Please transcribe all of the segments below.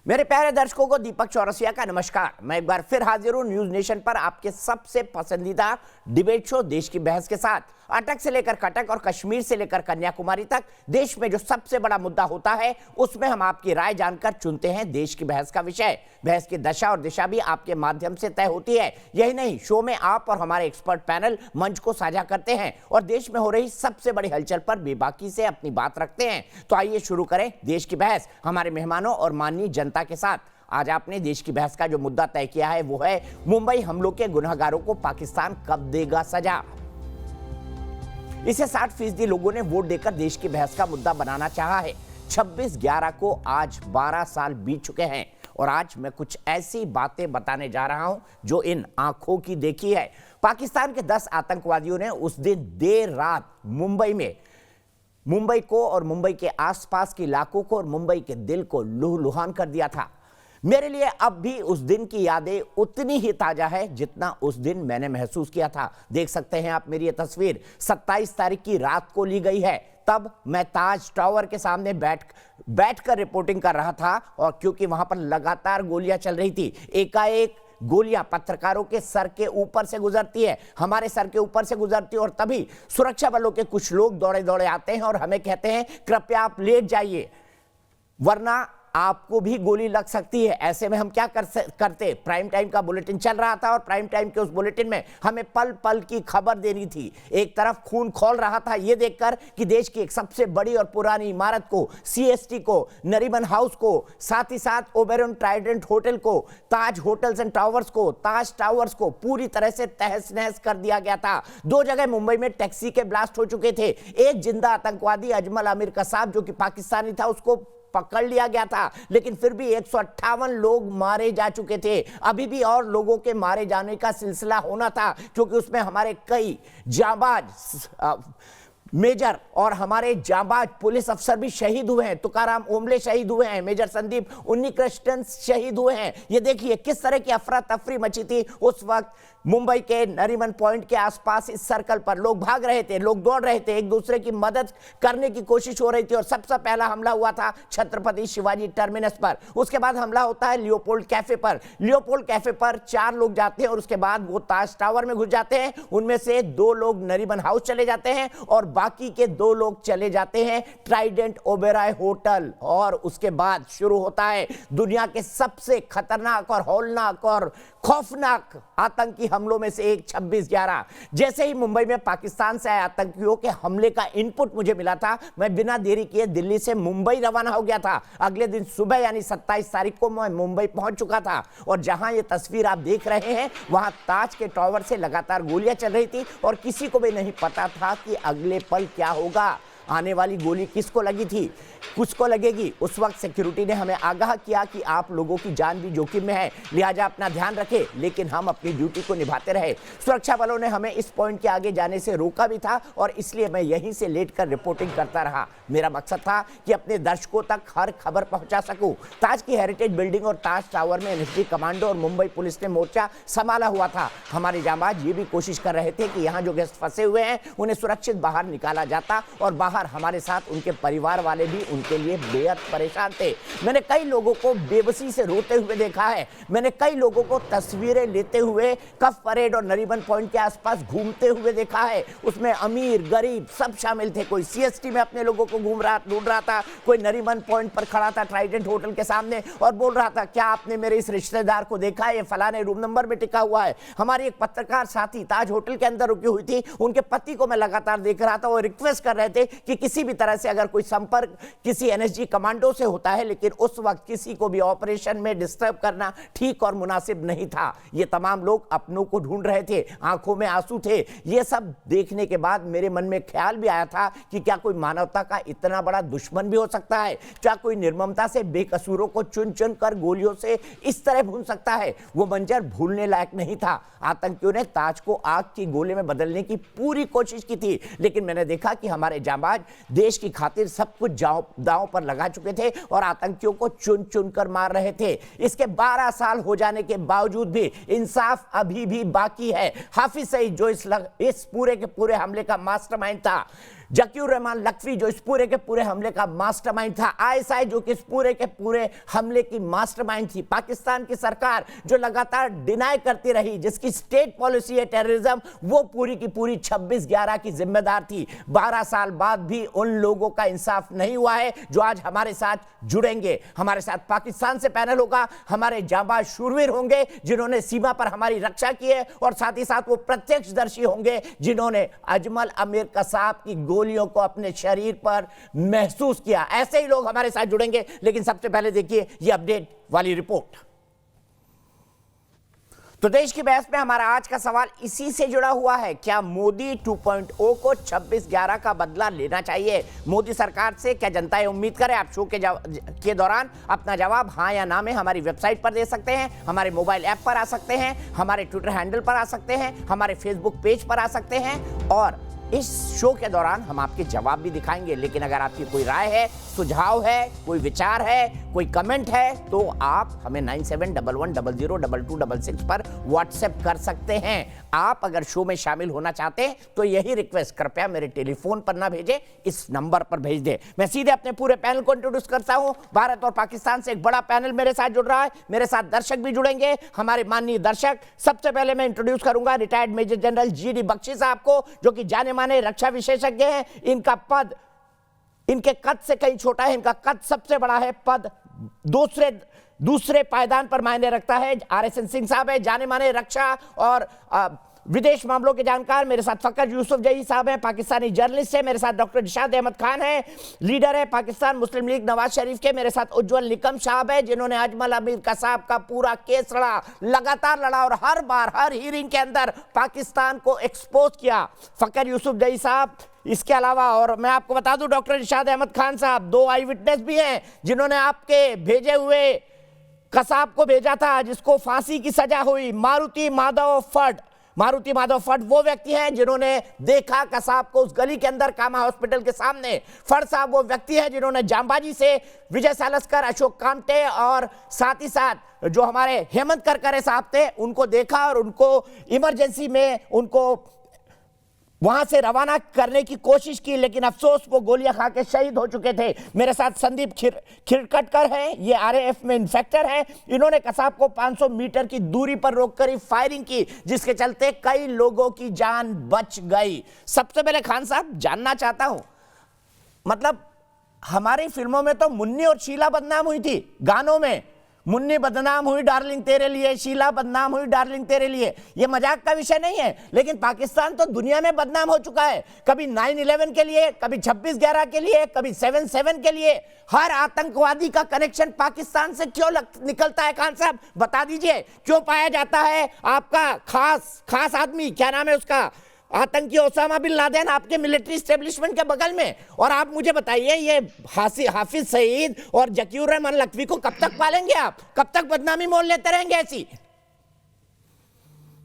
मेरे प्यारे दर्शकों को दीपक चौरसिया का नमस्कार। मैं एक बार फिर हाजिर हूं न्यूज नेशन पर आपके सबसे पसंदीदा डिबेट शो देश की बहस के साथ। अटक से लेकर कटक और कश्मीर से लेकर कन्याकुमारी तक देश में जो सबसे बड़ा मुद्दा होता है उसमें हम आपकी राय जानकर चुनते हैं देश की बहस का विषय। बहस की दशा और दिशा भी आपके माध्यम से तय होती है। यही नहीं, शो में आप और हमारे एक्सपर्ट पैनल मंच को साझा करते हैं और देश में हो रही सबसे बड़ी हलचल पर बेबाकी से अपनी बात रखते हैं। तो आइए शुरू करें देश की बहस हमारे मेहमानों और माननीय जनता के साथ। आज आपने देश की बहस का जो मुद्दा तय किया है वो है मुंबई हमलों के गुनहगारों को पाकिस्तान कब देगा सजा। इसे 60% लोगों ने वोट देकर देश की बहस का मुद्दा बनाना चाहा है। 26/11 को आज 12 साल बीत चुके हैं और आज मैं कुछ ऐसी बातें बताने जा रहा हूं जो इन आंखों की देखी है। पाकिस्तान के 10 आतंकवादियों ने उस दिन देर रात मुंबई को और मुंबई के आसपास के इलाकों को और मुंबई के दिल को लूहलुहान कर दिया था। मेरे लिए अब भी उस दिन की यादें उतनी ही ताजा है जितना उस दिन मैंने महसूस किया था। देख सकते हैं आप मेरी ये तस्वीर 27 तारीख की रात को ली गई है। तब मैं ताज टावर के सामने बैठकर रिपोर्टिंग कर रहा था और क्योंकि वहां पर लगातार गोलियां चल रही थी, एकाएक गोलियां पत्रकारों के सर के ऊपर से गुजरती है, हमारे सर के ऊपर से गुजरती है और तभी सुरक्षा बलों के कुछ लोग दौड़े दौड़े आते हैं और हमें कहते हैं कृपया आप लेट जाइए वरना आपको भी गोली लग सकती है। ऐसे में हम क्या करते? प्राइम टाइम का बुलेटिन चल रहा था और प्राइम टाइम के उस बुलेटिन में हमें पल पल की खबर देनी थी। एक तरफ खून खौल रहा था ये देखकर कि देश की एक सबसे बड़ी और पुरानी इमारत को, सीएसटी को, नरीमन हाउस को, साथ ही साथ ओबेरॉन ट्राइडेंट होटल को, ताज होटल्स एंड टावर्स को, ताज टावर्स को पूरी तरह से तहस नहस कर दिया गया था। 2 जगह मुंबई में टैक्सी के ब्लास्ट हो चुके थे। एक जिंदा आतंकवादी अजमल आमिर कसाब जो कि पाकिस्तानी था उसको पकड़ लिया गया था, लेकिन फिर भी 158 लोग मारे जा चुके थे। अभी भी और लोगों के मारे जाने का सिलसिला होना था क्योंकि उसमें हमारे कई जांबाज मेजर और हमारे जांबाज पुलिस अफसर भी शहीद हुए हैं। तुकाराम ओमले शहीद हुए हैं, मेजर संदीप उन्नीकृष्णन शहीद हुए हैं। ये देखिए किस तरह की अफरा तफरी मची थी उस वक्त मुंबई के नरीमन पॉइंट के आसपास। इस सर्कल पर लोग भाग रहे थे, लोग दौड़ रहे थे, एक दूसरे की मदद करने की कोशिश हो रही थी और सबसे पहला हमला हुआ था छत्रपति शिवाजी टर्मिनस पर। उसके बाद हमला होता है लियोपोल्ड कैफे पर। लियोपोल्ड कैफे पर 4 लोग जाते हैं और उसके बाद वो ताज टावर में घुस जाते हैं। उनमें से 2 लोग नरीमन हाउस चले जाते हैं और बाकी के 2 लोग चले जाते हैं ट्राइडेंट ओबेरॉय होटल। और उसके बाद शुरू होता है दुनिया के सबसे खतरनाक और हौलनाक और खौफनाक आतंकी हमलों में से एक 26/11। जैसे ही मुंबई में पाकिस्तान से आए आतंकियों के हमले का इनपुट मुझे मिला था, मैं बिना देरी किए दिल्ली से मुंबई रवाना हो गया था। अगले दिन सुबह यानी 27 तारीख को मैं मुंबई पहुंच चुका था और जहां ये तस्वीर आप देख रहे हैं वहां ताज के टावर से लगातार गोलियां चल रही थी और किसी को भी नहीं पता था कि अगले पल क्या होगा। आने वाली गोली किसको लगी थी, किसको लगेगी। उस वक्त सिक्योरिटी ने हमें आगाह किया कि आप लोगों की जान भी जोखिम में है, लिहाजा अपना ध्यान रखें, लेकिन हम अपनी ड्यूटी को निभाते रहे। सुरक्षा बलों ने हमें इस पॉइंट के आगे जाने से रोका भी था और इसलिए मैं यहीं से लेटकर रिपोर्टिंग करता रहा। मेरा मकसद था कि अपने दर्शकों तक हर खबर पहुंचा सकूं। ताज की हेरिटेज बिल्डिंग और ताज टावर में एनएसजी कमांडो और मुंबई पुलिस ने मोर्चा संभाला हुआ था। हमारे जांबाज ये भी कोशिश कर रहे थे कि यहाँ जो गेस्ट फंसे हुए हैं उन्हें सुरक्षित बाहर निकाला जाता और बाहर हमारे साथ उनके परिवार वाले भी उनके लिए बेहद परेशान थे। मैंने कई लोगों को बेबसी से रोते हुए देखा है। मैंने कई लोगों को तस्वीरें लेते हुए कफ परेड और नरीमन पॉइंट के आसपास घूमते हुए देखा है। उसमें अमीर गरीब सब शामिल थे। कोई सीएसटी में अपने लोगों को ढूंढ रहा था, कोई नरीमन पॉइंट पर खड़ा था ट्राइडेंट होटल के सामने और बोल रहा था क्या आपने मेरे इस रिश्तेदार को देखा है, ये फलाने रूम नंबर में टिका हुआ है। हमारी एक पत्रकार साथी ताज होटल के अंदर रुकी हुई थी, उनके पति को मैं लगातार देख रहा था। वो रिक्वेस्ट कर रहे थे कि किसी भी तरह से अगर कोई संपर्क किसी एनएसजी कमांडो से होता है, लेकिन उस वक्त किसी को भी ऑपरेशन में डिस्टर्ब करना ठीक और मुनासिब नहीं था। ये तमाम लोग अपनों को ढूंढ रहे थे, आंखों में आंसू थे। ये सब देखने के बाद मेरे मन में ख्याल भी आया था कि क्या कोई मानवता का इतना बड़ा दुश्मन भी हो सकता है? क्या कोई निर्ममता से बेकसूरों को चुन चुन कर गोलियों से इस तरह भून सकता है? वो मंजर भूलने लायक नहीं था। आतंकियों ने ताज को आग की गोले में बदलने की पूरी कोशिश की थी, लेकिन मैंने देखा कि हमारे जांबाज देश की खातिर सब कुछ दांव पर लगा चुके थे और आतंकियों को चुन चुन कर मार रहे थे। इसके 12 साल हो जाने के बावजूद भी इंसाफ अभी भी बाकी है। हाफिज सईद जो इस पूरे के पूरे हमले का मास्टरमाइंड था, जकीउर रहमान लखवी जो इस पूरे के पूरे हमले का मास्टरमाइंड था, आईएसआई जो कि इस पूरे के पूरे हमले की मास्टरमाइंड थी, पाकिस्तान की सरकार जो लगातार डिनाई करती रही, जिसकी स्टेट पॉलिसी है टेररिज्म, वो पूरी की पूरी 26/11 की जिम्मेदार थी। 12 साल बाद भी उन लोगों का इंसाफ नहीं हुआ है जो आज हमारे साथ जुड़ेंगे। हमारे साथ पाकिस्तान से पैनल होगा, हमारे जांबाज शूरवीर होंगे जिन्होंने सीमा पर हमारी रक्षा की है, और साथ ही साथ वो प्रत्यक्षदर्शी होंगे जिन्होंने अजमल अमीर कसाब की गोलियों को अपने शरीर पर महसूस किया। ऐसे ही लोग हमारे साथ जुड़ेंगे, लेकिन सबसे पहले देखिए ये अपडेट वाली रिपोर्ट। तो देश की बहस में हमारा आज का सवाल इसी से जुड़ा हुआ है, क्या मोदी 2.0 को 26/11 का बदला लेना चाहिए मोदी सरकार से? क्या जनता ये उम्मीद करे? आप शो के दौरान अपना जवाब हाँ या ना में हमारी वेबसाइट पर दे सकते हैं, हमारे मोबाइल ऐप पर आ सकते हैं, हमारे ट्विटर हैंडल पर आ सकते हैं, हमारे फेसबुक पेज पर आ सकते हैं, और इस शो के दौरान हम आपके जवाब भी दिखाएंगे। लेकिन अगर आपकी कोई राय है, सुझाव है, कोई विचार है, कोई कमेंट है, तो आप हमें 9711002266 पर व्हाट्सएप कर सकते हैं। आप अगर शो में शामिल होना चाहते हैं तो यही रिक्वेस्ट कृपया मेरे टेलीफोन पर ना भेजें, इस नंबर पर भेज दें। मैं सीधे अपने पूरे पैनल को इंट्रोड्यूस करता हूं। भारत और पाकिस्तान से एक बड़ा पैनल मेरे साथ जुड़ रहा है, मेरे साथ दर्शक भी जुड़ेंगे, हमारे माननीय दर्शक। सबसे पहले मैं इंट्रोड्यूस करूंगा retired major general GD Bakshi साहब को, जो कि जाने माने रक्षा विशेषज्ञ हैं। इनका पद इनके कद से कहीं छोटा है, इनका कद सबसे बड़ा है, पद दूसरे पायदान पर मायने रखता है। RSN सिंह साहब है, जाने माने रक्षा और विदेश मामलों के जानकार। मेरे साथ फकर यूसुफ जही साहब हैं, पाकिस्तानी जर्नलिस्ट है। मेरे साथ डॉक्टर निशात अहमद खान है, लीडर है पाकिस्तान मुस्लिम लीग नवाज शरीफ के। मेरे साथ उज्जवल निकम साहब है, जिन्होंने अजमल अमीर कसाब का पूरा केस लड़ा, लगातार लड़ा, और हर बार हर हीरिंग के अंदर पाकिस्तान को एक्सपोज किया। फकर यूसुफ जही साहब, इसके अलावा और मैं आपको बता दूं डॉक्टर निशात अहमद खान साहब 2 आई विटनेस भी हैं, जिन्होंने आपके भेजे हुए कसाब को भेजा था जिसको फांसी की सजा हुई। मारुति माधव फट वो व्यक्ति हैं जिन्होंने देखा कसाब को उस गली के अंदर कामा हॉस्पिटल के सामने। फट साहब वो व्यक्ति हैं जिन्होंने जांबाजी से विजय सालस्कर, अशोक कामटे और साथ ही साथ जो हमारे हेमंत करकरे साहब थे उनको देखा और उनको इमरजेंसी में उनको वहां से रवाना करने की कोशिश की, लेकिन अफसोस वो गोलियां खा के शहीद हो चुके थे। मेरे साथ संदीप खिरकटकर हैं, ये RAF में इंस्पेक्टर हैं। इन्होंने कसाब को 500 मीटर की दूरी पर रोककर फायरिंग की, जिसके चलते कई लोगों की जान बच गई। सबसे पहले खान साहब जानना चाहता हूं, मतलब हमारी फिल्मों में तो मुन्नी और शीला बदनाम हुई थी, गानों में मुन्नी बदनाम हुई डार्लिंग तेरे लिए, शीला बदनाम हुई डार्लिंग तेरे लिए, ये मजाक का विषय नहीं है। लेकिन पाकिस्तान तो दुनिया में बदनाम हो चुका है, कभी 9/11 के लिए, कभी 26/11 के लिए, कभी 7/7 के लिए। हर आतंकवादी का कनेक्शन पाकिस्तान से क्यों निकलता है? खान साहब बता दीजिए, क्यों पाया जाता है आपका खास आदमी, क्या नाम है उसका, आतंकी ओसामा बिन लादेन आपके मिलिट्री एस्टेब्लिशमेंट के बगल में? और आप मुझे बताइए, ये हाफिज सईद और जकीउर रहमान लखवी को कब तक पालेंगे आप? कब तक बदनामी मोल लेते रहेंगे ऐसी?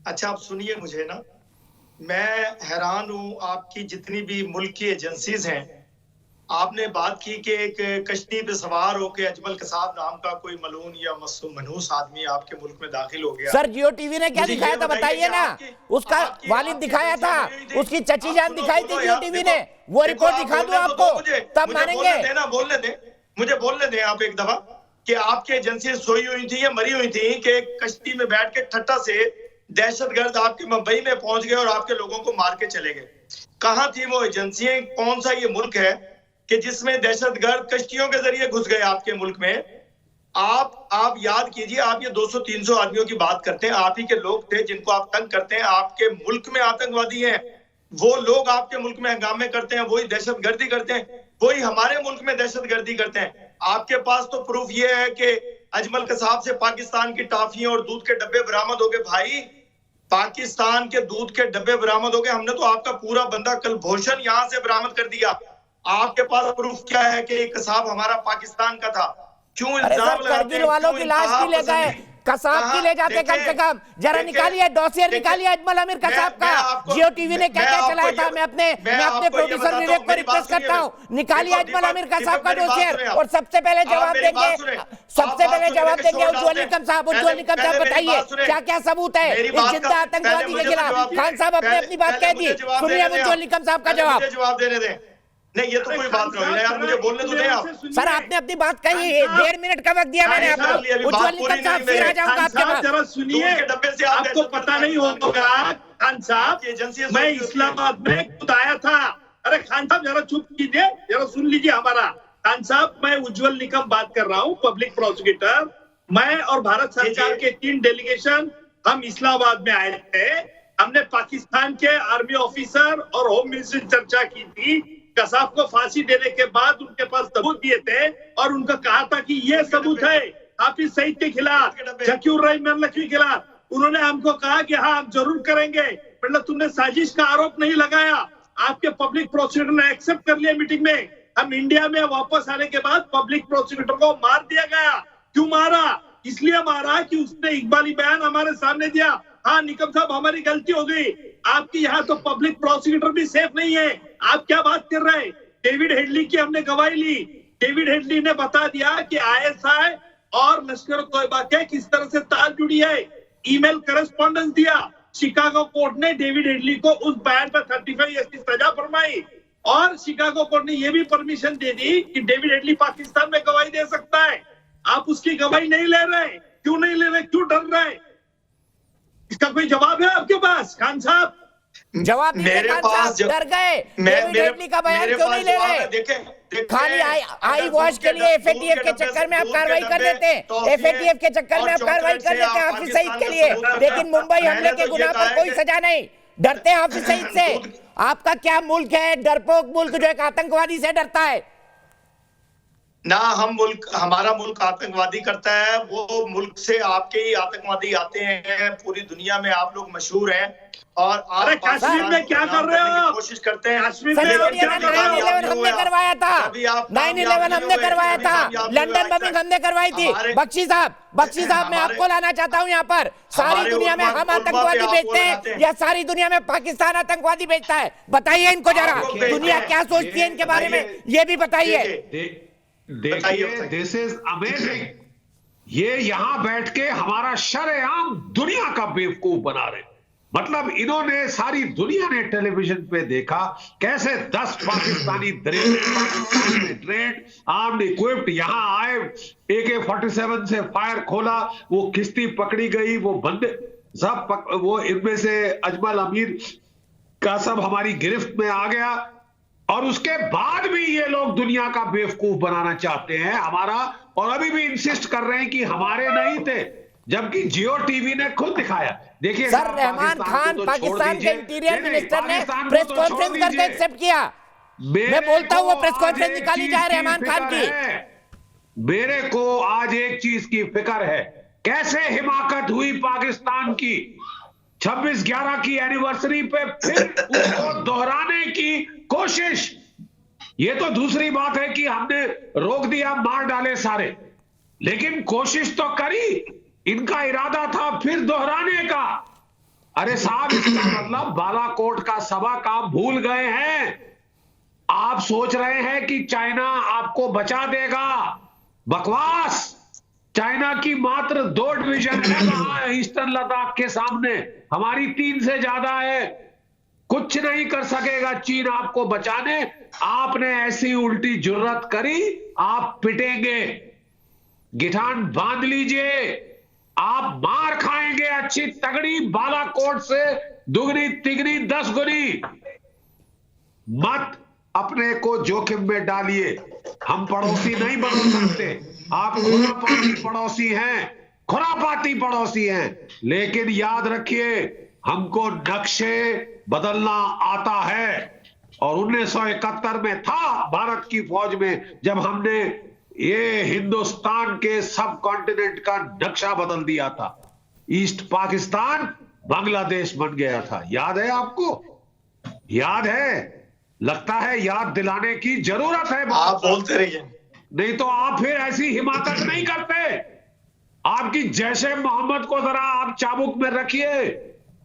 अच्छा, आप सुनिए मुझे ना, मैं हैरान हूं, आपकी जितनी भी मुल्क की एजेंसीज हैं, आपने बात की कि एक कश्ती पे सवार होकर अजमल कसाब नाम का कोई मलून या मनहूस आदमी आपके मुल्क में दाखिल हो गया। सर जियो टीवी ने क्या दिखाया था बताइए ना, उसका वालिद दिखाया था, उसकी चची जान दिखाई थी जियो टीवी ने, वो रिपोर्ट दिखा दूं आपको तब मानेंगे। बोलने दे, मुझे बोलने दें आप एक दफा, कि आपकी एजेंसी सोई हुई थी या मरी हुई थी कि कश्ती में बैठ के ठट्टा से दहशतगर्द आपके मुंबई में पहुंच गए और आपके लोगों को मार के चले गए? कहां थी वो एजेंसियां? कौन सा ये मुल्क है कि जिसमें दहशतगर्द कश्तियों के जरिए घुस गए आपके मुल्क में? आप याद कीजिए, आप ये 200-300 आदमियों की बात करते हैं, आप ही के लोग थे जिनको आप तंग करते हैं। आपके मुल्क में आतंकवादी हैं, वो लोग आपके मुल्क में हंगामे करते हैं, वही दहशतगर्दी करते हैं, वही हमारे मुल्क में दहशतगर्दी करते हैं। आपके पास तो प्रूफ ये है कि अजमल कसाब से पाकिस्तान की टॉफियां और दूध के डब्बे बरामद हो गए। भाई, पाकिस्तान के दूध के डब्बे बरामद हो गए, हमने तो आपका पूरा बंदा कलभूषण यहां से बरामद कर दिया। आपके पास प्रूफ क्या है कि कसाब हमारा पाकिस्तान का था? क्यों इल्जाम लगाते हैं? वालों की लाश की ले गए, कसाब की ले जाते कम से कम। जरा निकालिए डॉसियर, निकालिए अजमल अमीर कसाब का। जियो टीवी ने क्या क्या चलाया था, मैं अपने प्रोड्यूसर विवेक को रिक्वेस्ट करता हूँ, निकालिए अजमल अमीर कसाब का डॉसियर। और सबसे पहले जवाब देंगे उज्जवल निकम साहब। उज्जवल निकम साहब बताइए क्या क्या सबूत है इस जिंदा आतंकवादी के खिलाफ? खान साहब अपने अपनी बात कह दी, सुनिए उज्जवल निकम साहब का जवाब। जवाब देने दें, नहीं, ये तो कोई बात नहीं है यार, मुझे बोलने तो दें आप। सर आपने अपनी बात कही, 1.5 मिनट का वक्त दिया मैंने आपको। उज्ज्वल निकम साहब फिर आ जाऊंगा आपके पास। जरा सुनिए, आपको पता नहीं होगा खान साहब, मैं इस्लामाबाद में खुद आया था। अरे खान साहब जरा चुप कीजिए, जरा सुन लीजिए हमारा। खान साहब, मैं उज्ज्वल निकम बात कर रहा हूँ, पब्लिक प्रोसिक्यूटर। मैं और भारत सरकार के 3 डेलीगेशन हम इस्लामाबाद में आए थे। हमने पाकिस्तान के आर्मी ऑफिसर और होम मिनिस्टर से चर्चा की थी। कसाब को फांसी देने के बाद उनके पास सबूत दिए थे और उनका कहा था कि ये सबूत है हाफिज सईद के खिलाफ, जकीउर रहमान लखवी के खिलाफ। उन्होंने हमको कहा कि हाँ हम जरूर करेंगे। मतलब तुमने साजिश का आरोप नहीं लगाया। आपके पब्लिक प्रोसिक्यूटर ने एक्सेप्ट कर लिया मीटिंग में। हम इंडिया में वापस आने के बाद पब्लिक प्रोसिक्यूटर को मार दिया गया। क्यों मारा? इसलिए मारा कि उसने इकबाली बयान हमारे सामने दिया। हाँ निकम साहब, हमारी गलती हो गई। आपकी यहाँ तो पब्लिक प्रोसिक्यूटर भी सेफ नहीं है। आप क्या बात कर रहे हैं? डेविड हेडली की हमने गवाही ली। डेविड हेडली ने बता दिया कि ISI और लश्कर तोयबा के किस तरह से ताल जुड़ी है। ईमेल करेस्पॉन्डेंस दिया। शिकागो कोर्ट ने डेविड हेडली को उस बयान पर 35 ईयर्स की सजा फरमाई और शिकागो कोर्ट ने यह भी परमिशन दे दी कि डेविड हेडली पाकिस्तान में गवाही दे सकता है। आप उसकी गवाही नहीं ले रहे। क्यों नहीं ले रहे? क्यों डर रहे? इसका कोई जवाब है आपके पास खान साहब? जवाब मेरे पास डर गए। डेविड हेडली का बयान क्यों नहीं ले रहे? देखें, खाली आई वॉश के लिए FATF के चक्कर में आप कार्रवाई कर देते हैं। FATF के चक्कर में आप कार्रवाई कर देते हैं हाफिज सईद के लिए, लेकिन मुंबई हमले के गुनाह पर कोई सजा नहीं। डरते हैं हाफिज सईद से। आपका क्या मुल्क है? डरपोक मुल्क जो एक आतंकवादी से डरता है ना। हमारा मुल्क आतंकवादी करता है। वो मुल्क से आपके ही आतंकवादी आते हैं। पूरी दुनिया में आप लोग मशहूर हैं। और अरे कश्मीर में क्या कर रहे हो? कोशिश करते हैं। कश्मीर में 9/11 हमने करवाया था। 9/11 हमने करवाया था। लंदन बमिंग हमने करवाई थी। बख्शी साहब मैं आपको लाना चाहता हूँ यहाँ पर। सारी दुनिया में हम आतंकवादी बेचते हैं या सारी दुनिया में पाकिस्तान आतंकवादी बेचता है? बताइए इनको जरा। दुनिया क्या सोचती है इनके बारे में, ये भी बताइए। देखिए, दिस इज अमेजिंग। ये यहां बैठ के हमारा शरेआम दुनिया का बेवकूफ बना रहे। मतलब इन्होंने, सारी दुनिया ने टेलीविजन पे देखा कैसे 10 पाकिस्तानी ट्रेंड आर्म्ड इक्विप्ड यहां आए, AK-47 से फायर खोला, वो किश्ती पकड़ी गई, वो बंदे सब वो इनमें से अजमल अमीर का सब हमारी गिरफ्त में आ गया। और उसके बाद भी ये लोग दुनिया का बेवकूफ बनाना चाहते हैं हमारा, और अभी भी इंसिस्ट कर रहे हैं कि हमारे नहीं थे, जबकि जियो टीवी ने खुद दिखाया। देखिए सर, रहमान खान पाकिस्तान के इंटीरियर मिनिस्टर ने प्रेस कॉन्फ्रेंस करके एक्सेप्ट किया। मैं बोलता हूं वो प्रेस कॉन्फ्रेंस निकाली जाए रहमान खान की। मेरे को आज एक चीज की फिक्र है, कैसे हिमाकत हुई पाकिस्तान की 26/11 की एनिवर्सरी पे फिर उसको दोहराने की कोशिश। ये तो दूसरी बात है कि हमने रोक दिया, मार डाले सारे, लेकिन कोशिश तो करी। इनका इरादा था फिर दोहराने का। अरे साहब, इसका मतलब बालाकोट का सभा काम भूल गए हैं। आप सोच रहे हैं कि चाइना आपको बचा देगा। बकवास। चाइना की मात्र 2 डिवीजन है वहां ईस्टर्न लद्दाख के सामने, हमारी 3 से ज्यादा है। कुछ नहीं कर सकेगा चीन आपको बचाने। आपने ऐसी उल्टी जुर्रत करी, आप पिटेंगे। गिठान बांध लीजिए, आप मार खाएंगे अच्छी तगड़ी, बालाकोट से दुगनी तिगनी 10 गुनी। मत अपने को जोखिम में डालिए। हम पड़ोसी नहीं बन सकते। आप खुरापाती पड़ोसी हैं, खुरापाती पड़ोसी हैं, लेकिन याद रखिए हमको नक्शे बदलना आता है। और 1971 में था भारत की फौज में, जब हमने ये हिंदुस्तान के सब कॉन्टिनेंट का नक्शा बदल दिया था। ईस्ट पाकिस्तान बांग्लादेश बन गया था। याद है आपको? याद है? लगता है याद दिलाने की जरूरत है। आप बोलते रहिए, नहीं तो आप फिर ऐसी हिमाकत नहीं करते। आपकी जैशे मोहम्मद को जरा आप चाबुक में रखिए,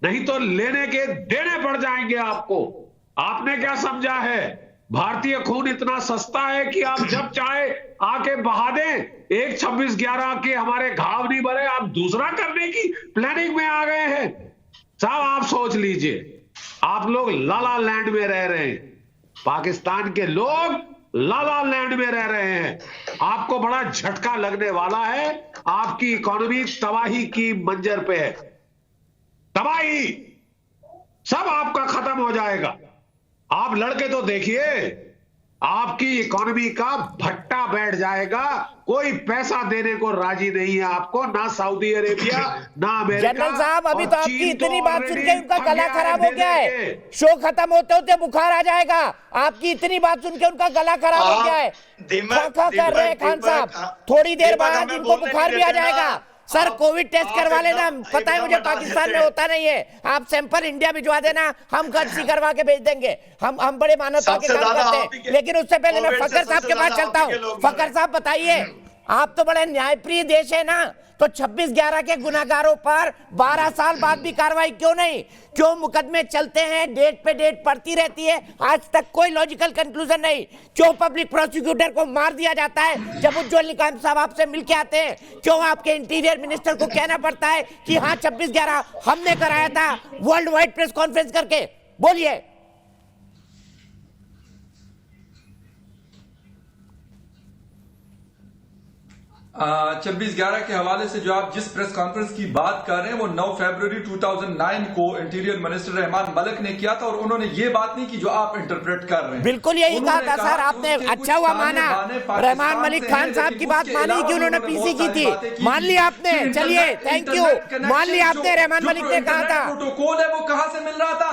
नहीं तो लेने के देने पड़ जाएंगे आपको। आपने क्या समझा है भारतीय खून इतना सस्ता है कि आप जब चाहे आके बहा दें। एक 26/11 के हमारे घाव नहीं भरे, आप दूसरा करने की प्लानिंग में आ गए हैं। साहब आप सोच लीजिए, आप लोग लाला लैंड में रह रहे हैं। पाकिस्तान के लोग लाला लैंड में रह रहे हैं। आपको बड़ा झटका लगने वाला है। आपकी इकोनॉमी तबाही की मंजर पे है। तबाही, सब आपका खत्म हो जाएगा। आप लड़के तो देखिए, आपकी इकोनॉमी का भट्टा बैठ जाएगा। कोई पैसा देने को राजी नहीं है आपको, ना सऊदी अरेबिया ना अमेरिका। जनरल साहब, अभी तो आपकी इतनी बात सुन के उनका गला खराब हो गया है। शो खत्म होते होते बुखार आ जाएगा। आपकी इतनी बात सुन के उनका गला खराब हो गया है। खा कर रहे हैं खान साहब, थोड़ी देर बाद इनको बुखार भी आ जाएगा। सर, कोविड टेस्ट करवा लेना। पता है मुझे पाकिस्तान में होता नहीं है। आप सैंपल इंडिया भिजवा देना, हम कर्सी करवा के भेज देंगे। हम बड़े मानवता के काम करते हैं। लेकिन उससे पहले मैं फकर साहब के पास चलता हूँ। फकर साहब, बताइए, आप तो बड़े न्यायप्रिय देश है ना, तो 26/11 के गुनाहगारों पर 12 साल बाद भी कार्रवाई क्यों नहीं? क्यों मुकदमे चलते हैं, डेट पे डेट पड़ती रहती है, आज तक कोई लॉजिकल कंक्लूजन नहीं? क्यों पब्लिक प्रोसिक्यूटर को मार दिया जाता है जब उज्ज्वल निकाम साहब आपसे मिलके आते हैं? क्यों आपके इंटीरियर मिनिस्टर को कहना पड़ता है कि हाँ 26/11 हमने कराया था, वर्ल्ड वाइड प्रेस कॉन्फ्रेंस करके? बोलिए। 26/11 के हवाले से जो आप जिस प्रेस कॉन्फ्रेंस की बात कर रहे हैं वो 9 फरवरी 2009 को इंटीरियर मिनिस्टर रहमान मलिक ने किया था, और उन्होंने ये बात नहीं की जो आप इंटरप्रेट कर रहे हैं। बिल्कुल यही कहा था सर आपने। अच्छा हुआ माना, रहमान मलिक खान साहब की बात मानी कि उन्होंने पीसी की थी। मान लिया आपने, चलिए, थैंक यू, मान लिया आपने। रहमान मलिक ने कहा था प्रोटोकॉल है वो कहां से मिल रहा था?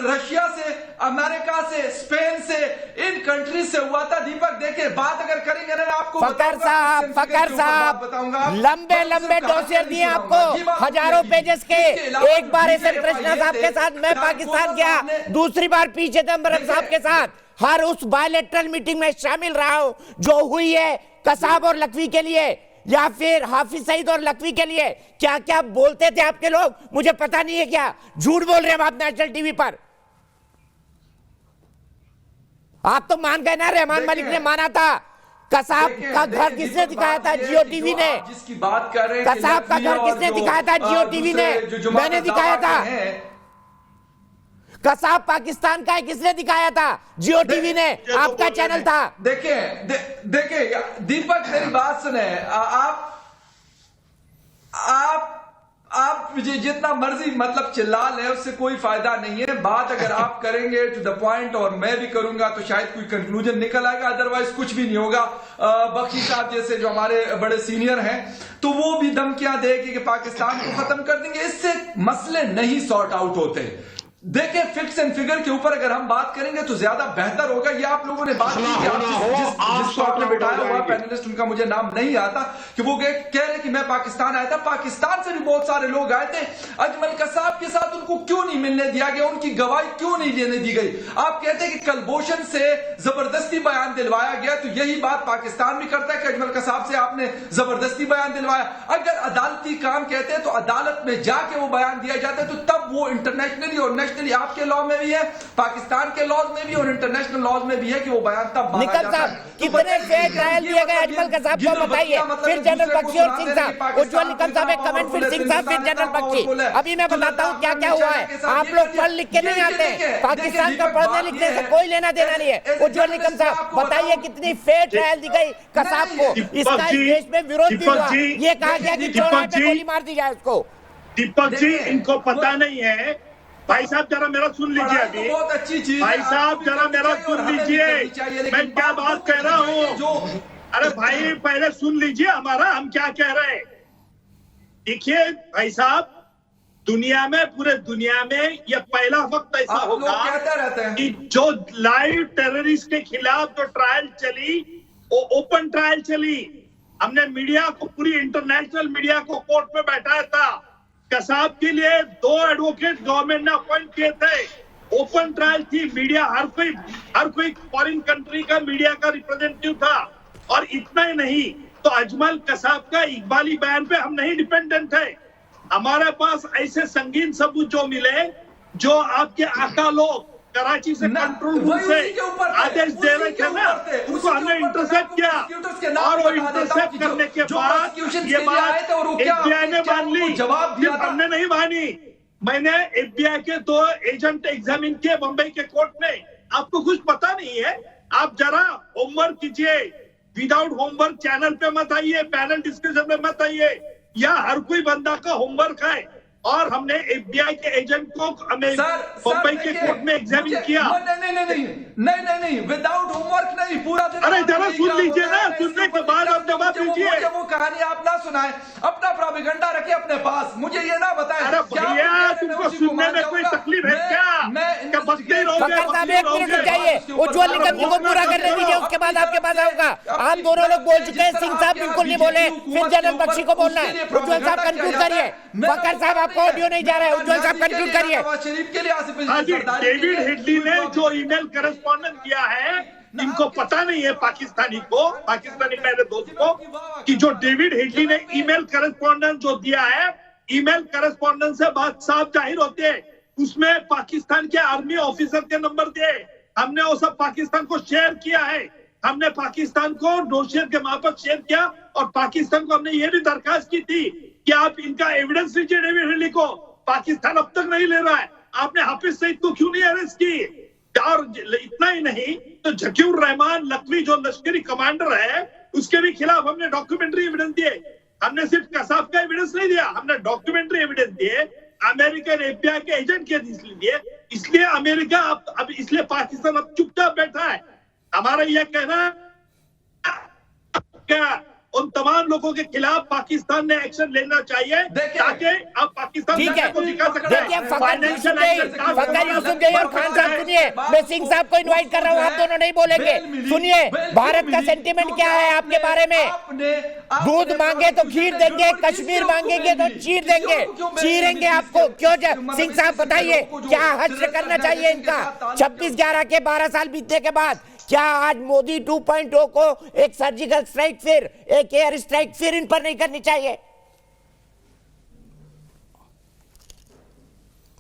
रशिया से, अमेरिका से, स्पेन से, इन कंट्रीज से हुआ था। दीपक देखिए, बात अगर करेंगे ना, आपको फकर साहब लंबे लंबे डोसियर दिए आपको, हजारों पेजेस के। एक बार एस एम कृष्णा साहब के साथ मैं पाकिस्तान गया, दूसरी बार पी चिदंबरम साहब के साथ। हर उस बायलैटरल मीटिंग में शामिल रहा हूं जो हुई है कसाब और लखवी के लिए, या फिर हाफिज सईद और लखवी के लिए। क्या क्या बोलते थे आपके लोग, मुझे पता नहीं है। क्या झूठ बोल रहे हैं आप नेशनल टीवी पर? आप तो मान गए ना, रहमान मलिक ने माना था। कसाब का घर किसने दिखाया था? जियो टीवी ने। जिसकी बात कर रहे हैं, कसाब का घर किसने दिखाया था? जियो टीवी ने। मैंने दिखाया था। कसाब पाकिस्तान का है, किसने दिखाया था? जियो टीवी ने, आपका चैनल था। देखिए दीपक, मेरी बात सुने। आप जितना मर्जी मतलब चिल्ला ले, उससे कोई फायदा नहीं है। बात अगर आप करेंगे टू द पॉइंट और मैं भी करूंगा तो शायद कोई कंक्लूजन निकल आएगा, अदरवाइज कुछ भी नहीं होगा। बख्शी साहब जैसे जो हमारे बड़े सीनियर हैं, तो वो भी धमकियां देके कि पाकिस्तान को खत्म कर देंगे। इससे मसले नहीं सॉर्ट आउट होते। देखिए, फिक्स एंड फिगर के ऊपर अगर हम बात करेंगे तो ज्यादा बेहतर होगा। ये आप लोगों ने बात की कि जिसको आपने बिठाया हुआ पैनलिस्ट, उनका मुझे नाम नहीं आता, कि वो कह रहे कि मैं पाकिस्तान आया था। पाकिस्तान से भी बहुत सारे लोग आए थे। अजमल कसाब के साथ उनको क्यों नहीं मिलने दिया गया? उनकी गवाही क्यों नहीं लेने दी गई? आप कहते हैं कि कलभूषण से जबरदस्ती बयान दिलवाया गया, तो यही बात पाकिस्तान भी करता है कि अजमल कसाब से आपने जबरदस्ती बयान दिलवाया। अगर अदालती काम कहते हैं तो अदालत में जाके वो बयान दिया जाता है, तो तब वो इंटरनेशनली और नेशनली, आपके लॉ में भी है, पाकिस्तान के लॉज में भी और इंटरनेशनल लॉज में भी है कि वो बयान तब माना जाता है। कितने फेक ट्रायल दिए गए अजमल कसाब को बताइए, फिर जनरल बख्शी और सिंह साहब। उज्ज्वल निकम साहब एक कमेंट, फिर सिंह साहब, फिर जनरल बख्शी। अभी मैं बताता हूँ क्या क्या हुआ है। आप लोग पढ़ लिख के नहीं आते, पाकिस्तान का पढ़ने लिखने से कोई लेना देना नहीं है। उज्ज्वल निकम साहब बताइए, कितनी फेक ट्रायल दी गई कसाब को? इसका इस देश में विरोध भी हुआ। ये कहा गया कि चौराहे पे गोली मार दी जाए उसको। दीपक जी, इनको पता नहीं है। भाई साहब जरा मेरा सुन लीजिए। अभी बहुत अच्छी चीज, भाई साहब जरा मेरा सुन लीजिए, मैं क्या बात कह रहा हूँ। अरे भाई पहले सुन लीजिए हमारा, हम क्या कह रहे हैं। देखिए भाई साहब, दुनिया में, पूरे दुनिया में ये पहला वक्त ऐसा होगा कि जो लाइव टेररिस्ट के खिलाफ जो ट्रायल चली, वो ओपन ट्रायल चली। हमने मीडिया को, पूरी इंटरनेशनल मीडिया को कोर्ट में बैठाया था। कसाब के लिए 2 एडवोकेट गवर्नमेंट ने अपॉइंट किए थे। ओपन ट्रायल थी। मीडिया, हर कोई फॉरेन कंट्री का मीडिया का रिप्रेजेंटेटिव था। और इतना ही नहीं, तो अजमल कसाब का इकबाली बयान पे हम नहीं डिपेंडेंट है। हमारे पास ऐसे संगीन सबूत जो मिले, जो आपके आका लोग कराची से कंट्रोल रूम से आदेश दे रहे थे ना, उसको हमने इंटरसेप्ट किया। और वो इंटरसेप्ट करने के बाद ये बात एफबीआई ने मान ली, हमने नहीं मानी। मैंने एफबीआई के 2 एजेंट एग्जामिन किए बंबई के कोर्ट में, आपको कुछ पता नहीं है? आप जरा होमवर्क कीजिए, विदाउट होमवर्क चैनल पे मत आइए, पैनल डिस्कशन में मत आइए। या हर कोई बंदा का होमवर्क है। और हमने FBI के एजेंट को मुंबई के कोर्ट में एग्जामिन किया। नहीं, विदाउट होमवर्क नहीं, पूरा दिन। अरे जरा सुन लीजिए ना, सुनने के बाद आप जवाब दीजिए। मुझे वो कहानी आप ना सुनाए, अपना प्रोपेगेंडा रखिए अपने पास, मुझे ये ना बताएं। अरे भैया, तुमको सुनने में कोई तकलीफ है क्या? बकते रहोगे, साहब एक मिनट रुक जाइए, उज्ज्वल निकम जी को पूरा करने दीजिए, उसके बाद आपके पास आऊंगा। आप दोनों लोग बोल चुके हैं, सिंह साहब बिल्कुल नहीं बोले, फिर जनरल बख्शी को बोलना है। उज्ज्वल साहब कंक्लूड करिए। फखर साहब आपको ऑडियो नहीं जा रहा है, उज्ज्वल साहब कंक्लूड करिए। डेविड हेडली ने जो ईमेल करस्पॉन्डेंस किया है, इनको पता नहीं है पाकिस्तानी मेरे दोस्त को, कि जो डेविड हेडली ने ईमेल करस्पॉन्डेंस जो दिया है, ईमेल करस्पॉन्डेंस से बात साफ जाहिर होती है। उसमें पाकिस्तान के आर्मी ऑफिसर के नंबर दिए, हमने वो सब पाकिस्तान को शेयर किया है। हमने पाकिस्तान को नौशेर के मार्फत शेयर किया, और पाकिस्तान को हमने ये भी दरखास्त की थी कि आप इनका एविडेंस लीजिए डेविड हेडली को। पाकिस्तान अब तक नहीं ले रहा है। आपने हाफिज सईद को क्यों नहीं अरेस्ट की? और इतना ही नहीं तो जकीउर रहमान लखवी जो लश्करी कमांडर है, उसके भी खिलाफ हमने डॉक्यूमेंट्री एविडेंस दिए। हमने सिर्फ कसाब का एविडेंस नहीं दिया, हमने डॉक्यूमेंट्री एविडेंस दिए, अमेरिकन FBI के एजेंट के दिए। इसलिए अमेरिका अब इसलिए पाकिस्तान अब चुपचाप बैठा है। हमारा यह कहना क्या, उन तमाम लोगों के खिलाफ पाकिस्तान ने एक्शन लेना चाहिए, ताकि आप पाकिस्तान को दिखा सकते हैं। देखिए, फखर यूसुफ जही और खान साहब सुनिए, मैं सिंह साहब को इनवाइट कर रहा हूँ, आप दोनों नहीं बोलेंगे। सुनिए, भारत का सेंटीमेंट क्या है आपके बारे में? दूध मांगे तो खीर देंगे, कश्मीर मांगेंगे तो चीर देंगे, चीरेंगे आपको। क्यों? सिंह साहब बताइए, क्या हश्र करना चाहिए इनका? 26/11 के 12 साल बीतने के बाद क्या आज मोदी 2.0 को एक सर्जिकल स्ट्राइक, फिर एक एयर स्ट्राइक फिर इन पर नहीं करनी चाहिए?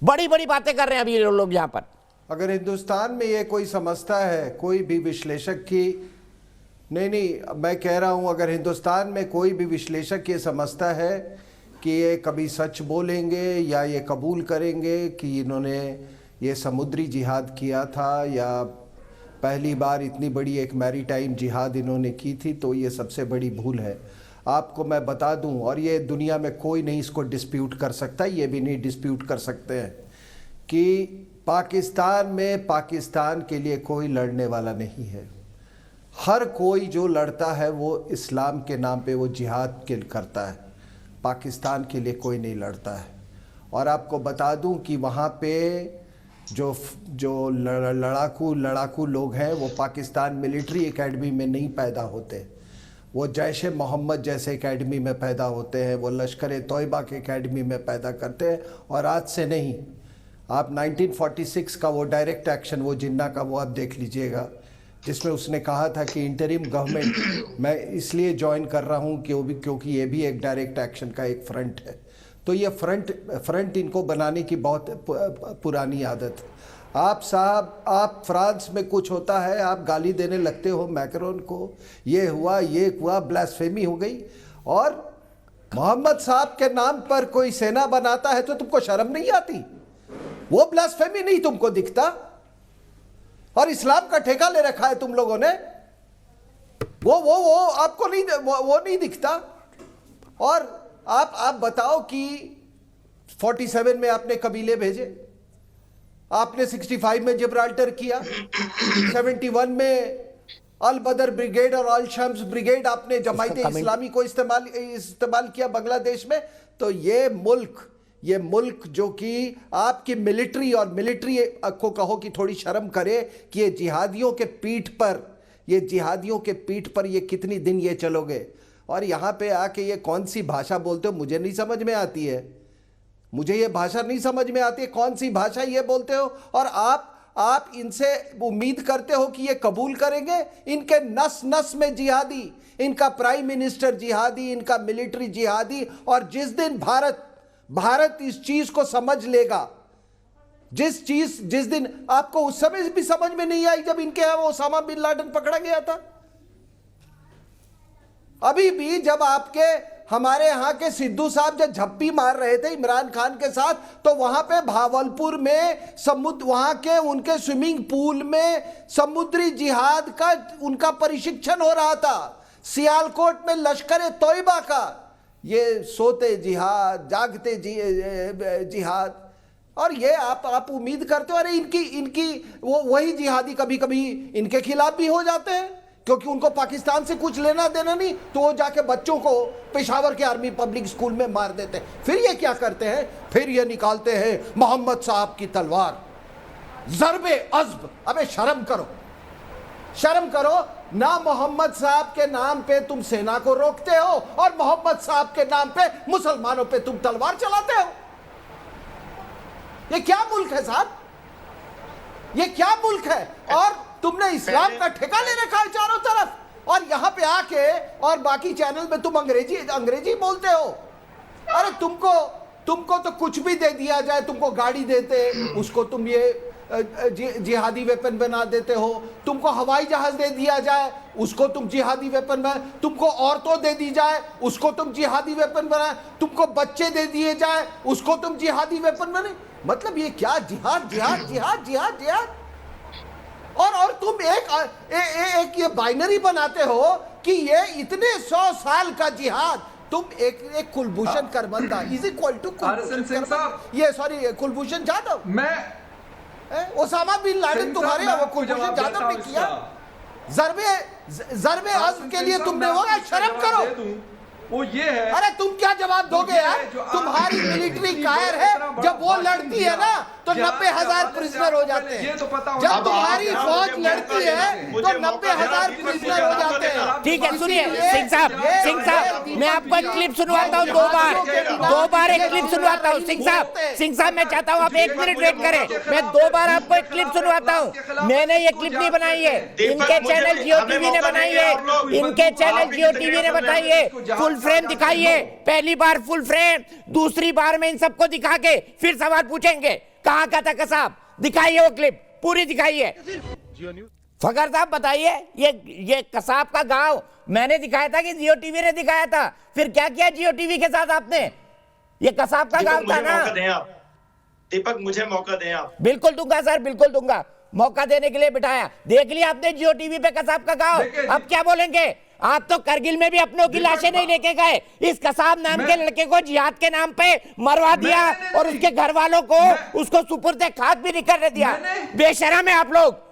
बड़ी बड़ी बातें कर रहे हैं अभी लोग यहां पर। अगर हिंदुस्तान में ये कोई समझता है, कोई भी विश्लेषक की, नहीं, मैं कह रहा हूं, अगर हिंदुस्तान में कोई भी विश्लेषक ये समझता है कि ये कभी सच बोलेंगे या ये कबूल करेंगे कि इन्होंने ये समुद्री जिहाद किया था, या पहली बार इतनी बड़ी एक मैरीटाइम जिहाद इन्होंने की थी, तो ये सबसे बड़ी भूल है। आपको मैं बता दूं, और ये दुनिया में कोई नहीं इसको डिस्प्यूट कर सकता, ये भी नहीं डिस्प्यूट कर सकते हैं कि पाकिस्तान में पाकिस्तान के लिए कोई लड़ने वाला नहीं है। हर कोई जो लड़ता है वो इस्लाम के नाम पे वो जिहाद के करता है, पाकिस्तान के लिए कोई नहीं लड़ता है। और आपको बता दूं कि वहाँ पे जो लड़ाकू लोग हैं वो पाकिस्तान मिलिट्री एकेडमी में नहीं पैदा होते, वो जैश ए मोहम्मद जैसे एकेडमी में पैदा होते हैं, वो लश्कर ए तोयबा के एकेडमी में पैदा करते हैं। और आज से नहीं, आप 1946 का वो डायरेक्ट एक्शन, वो जिन्ना का, वो आप देख लीजिएगा, जिसमें उसने कहा था कि इंटरिम गवर्नमेंट मैं इसलिए ज्वाइन कर रहा हूँ क्योंकि ये भी एक डायरेक्ट एक्शन का एक फ्रंट है। तो ये फ्रंट इनको बनाने की बहुत पुरानी आदत है। आप साहब, आप फ्रांस में कुछ होता है, आप गाली देने लगते हो मैक्रोन को, ये हुआ, ब्लास्फेमी हो गई। और मोहम्मद साहब के नाम पर कोई सेना बनाता है तो तुमको शर्म नहीं आती? वो ब्लास्फेमी नहीं तुमको दिखता? और इस्लाम का ठेका ले रखा है तुम लोगों ने, वो आपको नहीं, वो नहीं दिखता? और आप बताओ कि 47 में आपने कबीले भेजे, आपने 65 में जिब्राल्टर किया, 71 में अल बदर ब्रिगेड और अल शम्स ब्रिगेड आपने जमायते इस्लामी को इस्तेमाल किया बांग्लादेश में। तो ये मुल्क जो कि आपकी मिलिट्री को कहो कि थोड़ी शर्म करे कि ये जिहादियों के पीठ पर ये कितनी दिन ये चलोगे। और यहाँ पे आके ये कौन सी भाषा बोलते हो, मुझे नहीं समझ में आती है, मुझे ये भाषा नहीं समझ में आती है, कौन सी भाषा ये बोलते हो? और आप इनसे उम्मीद करते हो कि ये कबूल करेंगे? इनके नस नस में जिहादी, इनका प्राइम मिनिस्टर जिहादी, इनका मिलिट्री जिहादी। और जिस दिन भारत इस चीज को समझ लेगा, जिस दिन आपको उस समय भी समझ में नहीं आई जब इनके यहाँ ओसामा बिन लादेन पकड़ा गया था। अभी भी जब आपके हमारे यहाँ के सिद्धू साहब जब झप्पी मार रहे थे इमरान खान के साथ, तो वहां पे भावलपुर में समुद्र, वहां के उनके स्विमिंग पूल में समुद्री जिहाद का उनका प्रशिक्षण हो रहा था। सियालकोट में लश्कर तोयबा का ये सोते जिहाद, जागते जिहाद, और ये आप उम्मीद करते हो अरे इनकी वो वही जिहादी कभी कभी इनके खिलाफ भी हो जाते हैं, क्योंकि उनको पाकिस्तान से कुछ लेना देना नहीं, तो वो जाके बच्चों को पेशावर के आर्मी पब्लिक स्कूल में मार देते हैं। फिर ये क्या करते हैं, फिर ये निकालते हैं मोहम्मद साहब की तलवार, ज़रबे अज़्ब। अबे शर्म करो, शर्म करो ना। मोहम्मद साहब के नाम पे तुम सेना को रोकते हो और मोहम्मद साहब के नाम पे मुसलमानों पे तुम तलवार चलाते हो। ये क्या मुल्क है साहब, ये क्या मुल्क है? और तुमने इस्लाम का ठेका ले रखा है चारों तरफ, और यहां पे आके और बाकी चैनल में तुम अंग्रेजी बोलते हो। अरे तुमको तो कुछ भी दे दिया जाए, तुमको गाड़ी देते उसको तुम ये जिहादी वेपन बना देते हो, तुमको हवाई जहाज दे दिया जाए उसको तुम जिहादी वेपन बना, तुमको औरतों दे दी जाए उसको तुम जिहादी वेपन बना, तुमको बच्चे दे दिए जाए उसको तुम जिहादी वेपन बने। मतलब ये क्या जिहाद जिहाद जिहाद जिहाद जिहाद। और तुम एक ये बाइनरी बनाते हो कि ये इतने 100 साल का जिहाद, तुम एक Kulbhushan Kharbanda is equal to ये सॉरी कुलभूषण जाधव, मैं ओसामा बिन लादेन तुम्हारे कुलभूषण जाधव ने किया। ज़रबे अज़्ब के लिए तुमने वो, शर्म करो। वो ये है, अरे तुम क्या जवाब दोगे यार? तुम्हारी मिलिट्री कायर है, जब वो लड़ती है ना तो 90,000 प्रिजनर हो जाते हैं। जब तुम्हारी फौज लड़ती है तो 90,000 प्रिजनर हो जाते हैं। ठीक है, सुनिए सिंह साहब मैं आपको एक क्लिप सुनवाता हूँ, दो बार एक क्लिप सुनवाता हूँ। सिंह साहब मैं चाहता हूँ आप 1 मिनट वेट करें, मैं 2 बार आपको एक क्लिप सुनवाता हूँ। मैंने ये क्लिप नहीं बनाई है, इनके चैनल जियो टीवी ने बनाई है, इनके चैनल जियो टीवी ने बनाई है। फुल फ्रेम दिखाइए, पहली बार फुल फ्रेम, दूसरी बार में इन सबको दिखा के फिर सवाल पूछेंगे कहाँ का था कसाब। दिखाइए वो क्लिप पूरी दिखाइए। फखर साहब बताइए, ये कसाब का गांव मैंने दिखाया था कि जियो टीवी ने दिखाया था? फिर क्या किया जियो टीवी के साथ आपने? ये कसाब का गांव था ना? दीपक मुझे मौका दें आप। बिल्कुल दूंगा सर, बिल्कुल दूंगा, मौका देने के लिए बिठाया। देख लिया आपने जियो टीवी पे कसाब का गांव, अब क्या बोलेंगे? आप तो करगिल में भी अपनों की लाशें नहीं लेके गए, इस कसाब नाम के लड़के को जिहाद के नाम पे मरवा दिया और उसके घर वालों को उसको सुपुर्दे खाक भी नहीं करने दिया। बेशरम है आप लोग।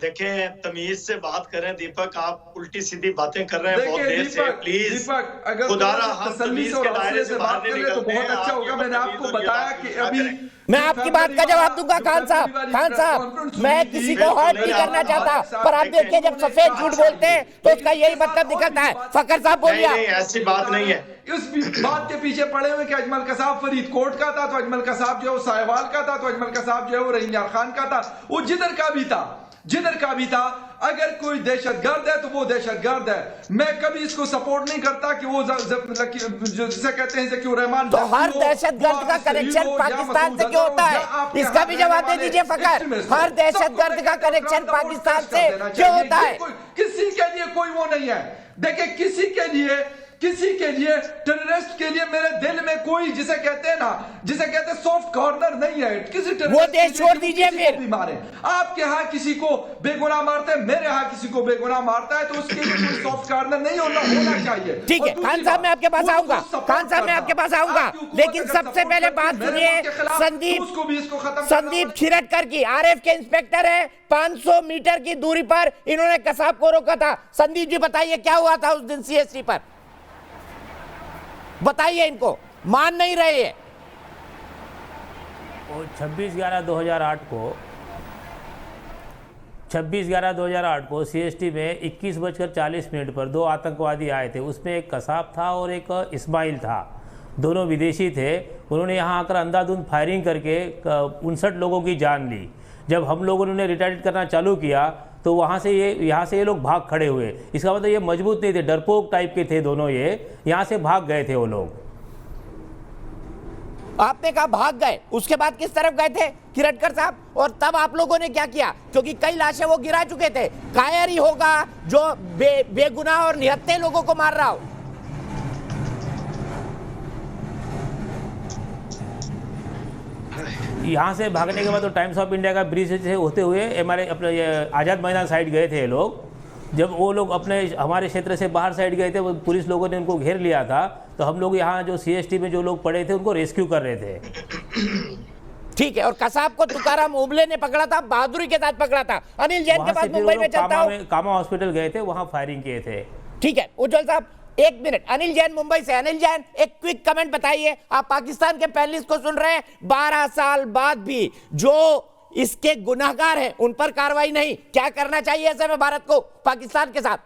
देखें तमीज से बात करें दीपक, आप उल्टी सीधी बातें कर रहे हैं बहुत देर से। प्लीज खुदारा हम तमीज के दायरे से बाहर नहीं निकलते हैं। बहुत अच्छा होगा, मैंने आपको बताया कि अभी मैं आपकी बात का जवाब दूंगा। खान साहब मैं किसी को हर्ट नहीं करना चाहता, पर आप देखिए जब सफेद झूठ बोलते हैं तो उसका यही मतलब निकलता है। फखर साहब बोलिए। नहीं, ऐसी बात नहीं है। इस बात के पीछे पड़े हुए कि अजमल कसाब फरीदकोट का था, तो अजमल कसाब जो है वो साहिवाल का था, तो अजमल कसाब जो है वो रहीम खान का था, वो जिधर का भी था। अगर कोई दहशतगर्द है तो वो दहशतगर्द है। मैं कभी इसको सपोर्ट नहीं करता कि वो जिसे कहते हैं ज़कीउर रहमान, तो हर दहशतगर्द का कनेक्शन पाकिस्तान से क्यों होता है? इसका भी जवाब दे दीजिए फखर। हर दहशतगर्द का कनेक्शन पाकिस्तान से क्यों होता है? किसी के लिए कोई वो नहीं है। देखिए किसी के लिए टेररिस्ट के लिए मेरे दिल में कोई जिसे कहते हैं सॉफ्ट कॉर्नर नहीं है। किसी वो देश छोड़ दीजिए फिर। मारे आपके यहाँ किसी को बेगुनाह मारते हैं, मेरे यहाँ किसी को बेगुनाह मारता है, तो उसके लिए कोई सॉफ्ट कॉर्नर नहीं होना चाहिए। ठीक है खान साहब मैं आपके पास आऊंगा, लेकिन सबसे पहले बात सुनिए संदीप खिरटकर की। आरएफ के इंस्पेक्टर है, 500 मीटर की दूरी पर इन्होंने कसाब को रोका था। संदीप जी बताइए क्या हुआ था उस दिन सीएसटी पर, बताइए। इनको मान नहीं रहे हैं। 26/11/2008 को सीएसटी में 21:40 पर 2 आतंकवादी आए थे। उसमें एक कसाब था और एक इस्माइल था, दोनों विदेशी थे। उन्होंने यहाँ आकर अंधाधुंध फायरिंग करके 59 लोगों की जान ली। जब हम लोगों ने उन्हें रिटार्ट करना चालू किया तो यहाँ से ये लोग भाग खड़े हुए। इसका मतलब ये मजबूत नहीं थे, डरपोक टाइप के थे दोनों, ये यहाँ से भाग गए थे वो लोग। आपने कहा भाग गए, उसके बाद किस तरफ गए थे किरटकर साहब? और तब आप लोगों ने क्या किया? क्योंकि कई लाशें वो गिरा चुके थे। कायर ही होगा जो बेगुनाह और निहत्थे लोगों को मार रहा हो। यहाँ से भागने के बाद तो टाइम्स ऑफ इंडिया का ब्रिज से होते हुए हमारे अपने आज़ाद मैदान साइड गए थे ये लोग। जब वो लोग अपने हमारे क्षेत्र से बाहर साइड गए थे, वो पुलिस लोगों ने उनको घेर लिया था, तो हम लोग यहाँ जो CST में जो लोग पड़े थे उनको रेस्क्यू कर रहे थे। ठीक है, और कसाब को तुकाराम ओबले ने पकड़ा था, बहादुरी के साथ पकड़ा था। अनिल जैन के पास मुंबई में चलता हूं, कामा हॉस्पिटल गए थे, वहां फायरिंग किए थे। ठीक है उज्जवल साहब, एक मिनट। अनिल जैन मुंबई से, अनिल जैन एक क्विक कमेंट बताइए। आप पाकिस्तान के पैनलिस्ट को सुन रहे हैं, 12 साल बाद भी जो इसके गुनाहगार हैं उन पर कार्रवाई नहीं, क्या करना चाहिए ऐसे में भारत को पाकिस्तान के साथ?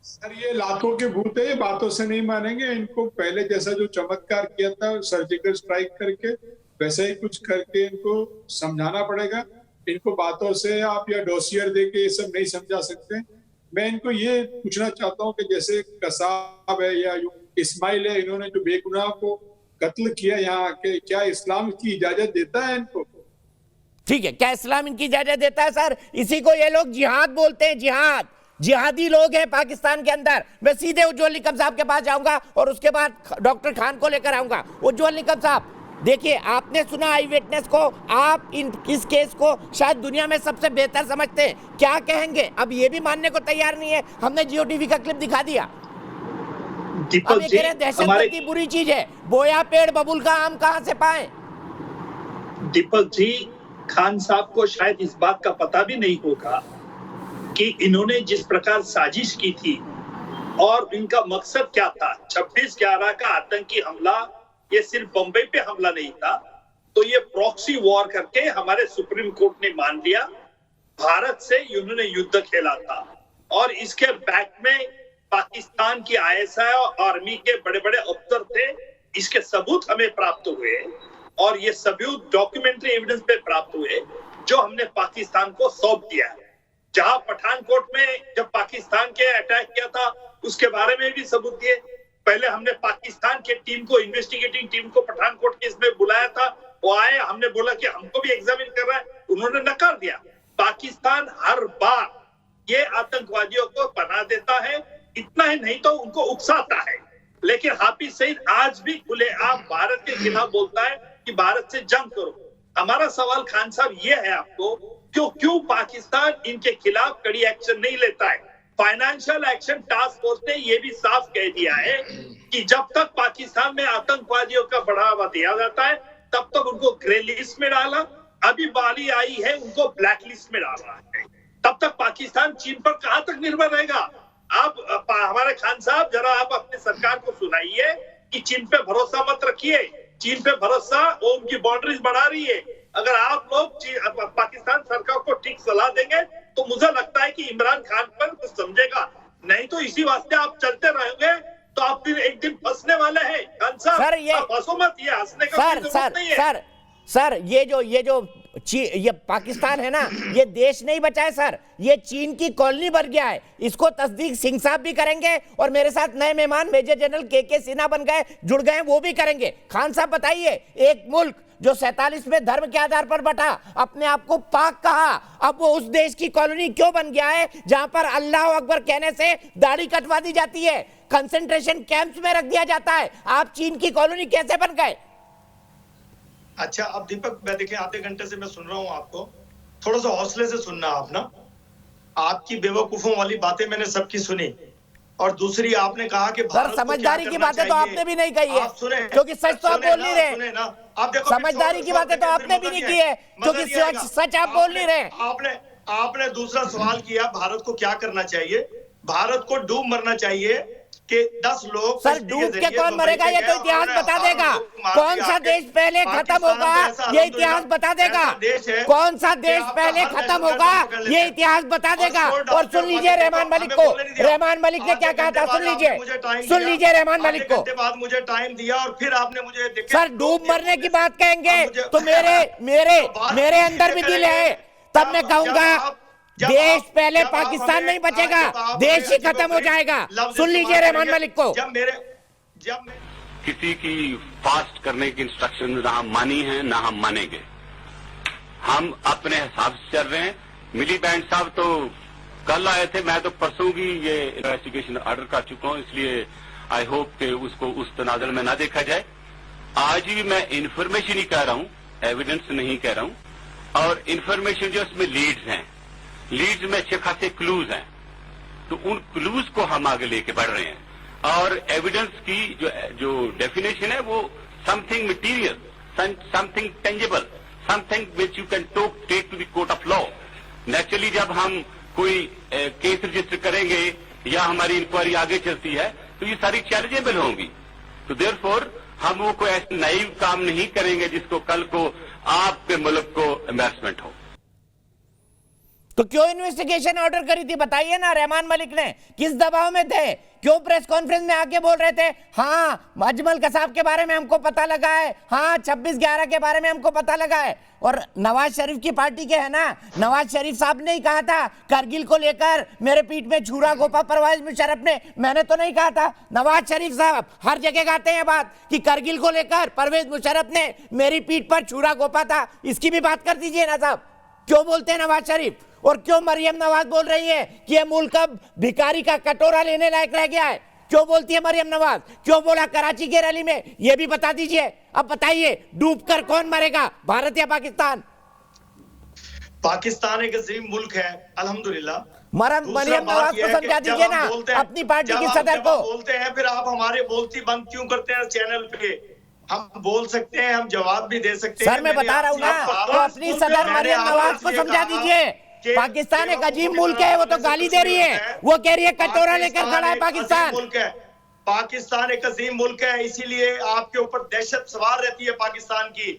सर ये लातों के भूत है, ये बातों से नहीं मानेंगे। इनको पहले जैसा जो चमत्कार किया था सर्जिकल स्ट्राइक करके, वैसे ही कुछ करके इनको समझाना पड़ेगा। इनको बातों से आप या डोसियर देके ये सब नहीं समझा सकते। मैं इनको ये पूछना चाहता हूँ कि जैसे कसाब है या इस्माइल है, इन्होंने जो बेगुनाह को कत्ल किया यहाँ के, क्या इस्लाम की इजाजत देता है इनको? ठीक है, क्या इस्लाम इनकी इजाजत देता है? सर इसी को ये लोग जिहाद बोलते हैं, जिहाद। जिहादी लोग हैं पाकिस्तान के अंदर। मैं सीधे उज्जवल निकम साहब के पास जाऊंगा और उसके बाद डॉक्टर खान को लेकर आऊंगा। उज्जवल निकम साहब देखिए, आपने सुना आई विटनेस को, आप इस केस को शायद दुनिया में सबसे बेहतर समझते हैं, क्या कहेंगे? अब ये भी मानने को तैयार नहीं है। हमने जियो टीवी का क्लिप दिखा दिया, अब ये कह रहे दहशतगर्दी बुरी चीज है, बोया पेड़ बबुल का आम कहां से पाए? दीपक जी, खान साहब को शायद इस बात का पता भी नहीं होगा कि इन्होंने जिस प्रकार साजिश की थी और इनका मकसद क्या था। 26/11 का आतंकी हमला ये सिर्फ बंबई पे हमला नहीं था, तो ये प्रॉक्सी वॉर करके हमारे सुप्रीम कोर्ट ने मान लिया, भारत से इन्होंने युद्ध खेला था। और इसके बैक में पाकिस्तान की ISI और आर्मी के बड़े बड़े अफसर थे। इसके सबूत हमें प्राप्त हुए और ये सबूत डॉक्यूमेंट्री एविडेंस पे प्राप्त हुए जो हमने पाकिस्तान को सौंप दिया है। जहां पठानकोट में जब पाकिस्तान के अटैक किया था उसके बारे में भी सबूत दिए। पहले हमने पाकिस्तान के टीम को, इन्वेस्टिगेटिंग टीम को पठानकोट केस में बुलाया था, वो आए, हमने बोला कि हमको भी एग्जामिन कर रहा है, उन्होंने नकार दिया। पाकिस्तान हर बार ये आतंकवादियों को बना देता है, इतना ही नहीं तो उनको उकसाता है। लेकिन हाफिज सईद आज भी खुलेआम भारत के खिलाफ बोलता है कि भारत से जंग करो। हमारा सवाल खान साहब ये है आपको, क्यों पाकिस्तान इनके खिलाफ कड़ी एक्शन नहीं लेता है? फाइनेंशियल एक्शन टास्क फोर्स ने यह भी साफ कह दिया है कि जब तक पाकिस्तान में आतंकवादियों का बढ़ावा दिया जाता है तब तक उनको ग्रे लिस्ट में डाला, अभी बारी आई है उनको ब्लैक लिस्ट में डाला है। तब तक पाकिस्तान चीन पर कहां तक निर्भर रहेगा? आप हमारे खान साहब जरा आप अपनी सरकार को सुनाइए कि चीन पे भरोसा मत रखिए। चीन पे भरोसा, वो उनकी बाउंड्रीज बढ़ा रही है। अगर आप लोग पाकिस्तान सरकार को ठीक सलाह देंगे तो मुझे लगता है कि इमरान खान पर कुछ समझेगा, नहीं तो इसी वास्ते आप चलते रहेंगे तो आप फिर एक दिन फंसने वाले हैं। खान साहब सर ये फंसो मत, ये हंसने का जरूरत नहीं है। सर ये पाकिस्तान है ना, ये देश नहीं बचा है सर, ये चीन की कॉलोनी बन गया है। इसको तस्दीक सिंह साहब भी करेंगे और मेरे साथ नए मेहमान मेजर जनरल के सिन्हा बन गए, जुड़ गए, वो भी करेंगे। खान साहब बताइए, एक मुल्क जो 47 में धर्म के आधार पर बटा, अपने आप को पाक कहा, अब वो उस देश की कॉलोनी क्यों बन गया है जहां पर अल्लाह अकबर कहने से दाढ़ी कटवा दी जाती है, कंसंट्रेशन कैंप्स में रख दिया जाता है? आप चीन की कॉलोनी कैसे बन गए? अच्छा, अब दीपक मैं देखिए आधे घंटे से मैं सुन रहा हूं आपको, थोड़ा सा हौसले से सुनना आप ना। आपकी बेवकूफों वाली बातें मैंने सबकी सुनी, और दूसरी आपने कहा कि सर समझदारी की बातें तो आपने भी नहीं कही है, क्योंकि सच तो आप बोल नहीं रहे। आप देखो, समझदारी की बातें तो आपने भी नहीं की है, क्योंकि सच आप बोल नहीं रहे। आपने दूसरा सवाल किया भारत को क्या करना चाहिए। भारत को डूब मरना चाहिए कि 10 लोग। सर डूब के कौन मरेगा ये तो इतिहास बता देगा। कौन सा देश पहले खत्म होगा ये इतिहास बता देगा। कौन सा देश पहले खत्म होगा ये इतिहास बता देगा। और सुन लीजिए रहमान मलिक को, रहमान मलिक ने क्या कहा था, सुन लीजिए रहमान मलिक को। बाद मुझे टाइम दिया और फिर आपने मुझे सर डूब मरने की बात कहेंगे तो मेरे अंदर भी दिल है, तब मैं कहूंगा देश पहले पाकिस्तान नहीं बचेगा, देश ही खत्म हो जाएगा। सुन लीजिए रहमान मलिक को। किसी की फास्ट करने की इंस्ट्रक्शन ना हम मानी है ना हम मानेंगे। हम अपने हिसाब से चल रहे हैं। मिली बैंड साहब तो कल आए थे, मैं तो परसों की ये इन्वेस्टिगेशन ऑर्डर कर चुका हूं, इसलिए आई होप कि उसको उस तनाजुर में ना देखा जाए। आज भी मैं इन्फॉर्मेशन ही कह रहा हूं, एविडेंस नहीं कह रहा हूं। और इन्फॉर्मेशन जो उसमें लीड्स हैं, लीड्स में अच्छे खासे क्लूज हैं, तो उन क्लूज को हम आगे लेके बढ़ रहे हैं। और एविडेंस की जो डेफिनेशन है वो something material, something tangible, something which you can take to the court of law. Naturally जब हम कोई केस रजिस्टर करेंगे या हमारी इंक्वायरी आगे चलती है तो ये सारी चैलेंजेबल होंगी। तो देयरफॉर हम वो कोई ऐसे नाइव काम नहीं करेंगे जिसको कल को आपके मुल्क को एम्बैरसमेंट हो। तो क्यों इन्वेस्टिगेशन ऑर्डर करी थी बताइए ना। रहमान मलिक ने किस दबाव में थे? क्यों प्रेस कॉन्फ्रेंस में आके बोल रहे थे हाँ अजमल कसाब के बारे में हमको पता लगा है, हाँ 26/11 के बारे में हमको पता लगा है। और नवाज शरीफ की पार्टी के है ना, नवाज शरीफ साहब ने ही कहा था करगिल को लेकर मेरे पीठ में छुरा घोंपा परवेज मुशर्रफ ने, मैंने तो नहीं कहा था। नवाज शरीफ साहब हर जगह कहते हैं बात कि करगिल को लेकर परवेज मुशर्रफ ने मेरी पीठ पर छुरा घोंपा था। इसकी भी बात कर दीजिए ना साहब, क्यों बोलते हैं नवाज शरीफ? और क्यों मरियम नवाज बोल रही है कि ये मुल्क अब भिखारी का कटोरा लेने लायक रह गया है? क्यों बोलती है मरियम नवाज? क्यों बोला कराची के रैली में? ये भी बता दीजिए। अब बताइए डूबकर कौन मरेगा, भारत या पाकिस्तान? पाकिस्तान एक अजीम मुल्क है अल्हम्दुलिल्लाह। मरियम नवाज को समझा दीजिए ना अपनी पार्टी की सदर को। बोलते हैं फिर आप हमारे बोलती बंद क्यों करते हैं चैनल पे? हम बोल सकते हैं, हम जवाब भी दे सकते हैं। सर मैं बता रहा हूँ ना, तो अपनी सदर मरियम नवाज को समझा दीजिए पाकिस्तान एक अजीब मुल्क है। वो तो गाली दे रही है, वो कह रही है कटोरा लेकर खड़ा है पाकिस्तान। पाकिस्तान एक अजीम मुल्क है, इसीलिए आपके ऊपर दहशत सवार रहती है पाकिस्तान की।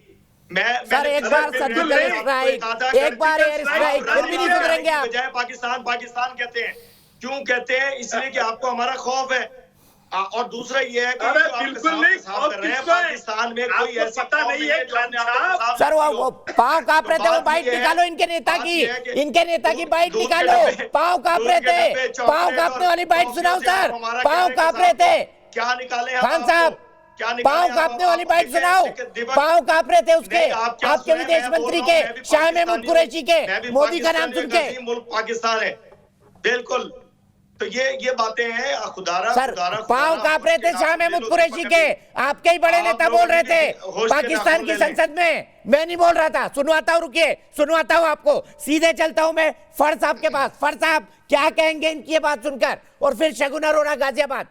सर एक बार सर्जिकल स्ट्राइक, एक बार एयर स्ट्राइक, फिर भी नहीं सुधरेंगे आप। बजाय पाकिस्तान पाकिस्तान कहते हैं। क्यों कहते हैं? इसलिए कि आपको हमारा खौफ है। और दूसरा ये है कि बिल्कुल नहीं, पाकिस्तान में कोई ऐसा पता नहीं है। सर वो पाँव कांप रहे थे, वो बाइट निकालो इनके नेता की, इनके नेता की बाइट निकालो। पाँव कांप रहे थे, पाँव कांपने वाली बाइट सुनाओ सर। पाँव कांप रहे थे, क्या निकाले खान साहब? पाँव कांपने वाली बाइट सुनाओ। पाँव कांप रहे थे उसके, आपके विदेश मंत्री के, शाह महमूद कुरैशी के, मोदी का नाम सुन के। मुल्क पाकिस्तान है बिल्कुल। तो ये बातें हैं खुदारा। सर पाँव कांप रहे थे शाह महमूद कुरैशी के, आपके ही बड़े नेता बोल रहे थे पाकिस्तान की संसद में। मैं नहीं बोल रहा था, सुनवाता हूँ, रुकिए सुनवाता हूँ आपको। सीधे चलता हूँ मैं फर साहब के पास। फर साहब क्या कहेंगे इनकी ये बात सुनकर? और फिर शगुन अरोड़ा गाजियाबाद।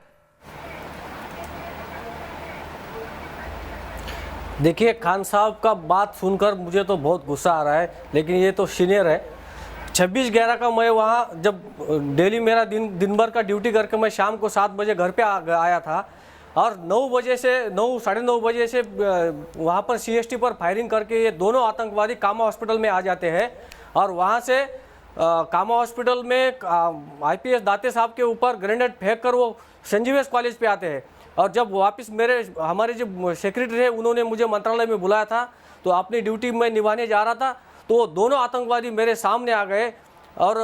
देखिए खान साहब का बात सुनकर मुझे तो बहुत गुस्सा आ रहा है, लेकिन ये तो सीनियर है। 26/11 का मैं वहाँ जब डेली मेरा दिन भर का ड्यूटी करके मैं शाम को 7 बजे घर पे आया था और 9 बजे से 9 साढ़े 9 बजे से वहाँ पर CST पर फायरिंग करके ये दोनों आतंकवादी कामा हॉस्पिटल में आ जाते हैं। और वहाँ से कामा हॉस्पिटल में IPS दाते साहब के ऊपर ग्रेनेड फेंक कर वो संजीवेश कॉलेज पे आते हैं। और जब वापस हमारे जो सेक्रेटरी है उन्होंने मुझे मंत्रालय में बुलाया था, तो अपनी ड्यूटी में निभाने जा रहा था, तो वो दोनों आतंकवादी मेरे सामने आ गए। और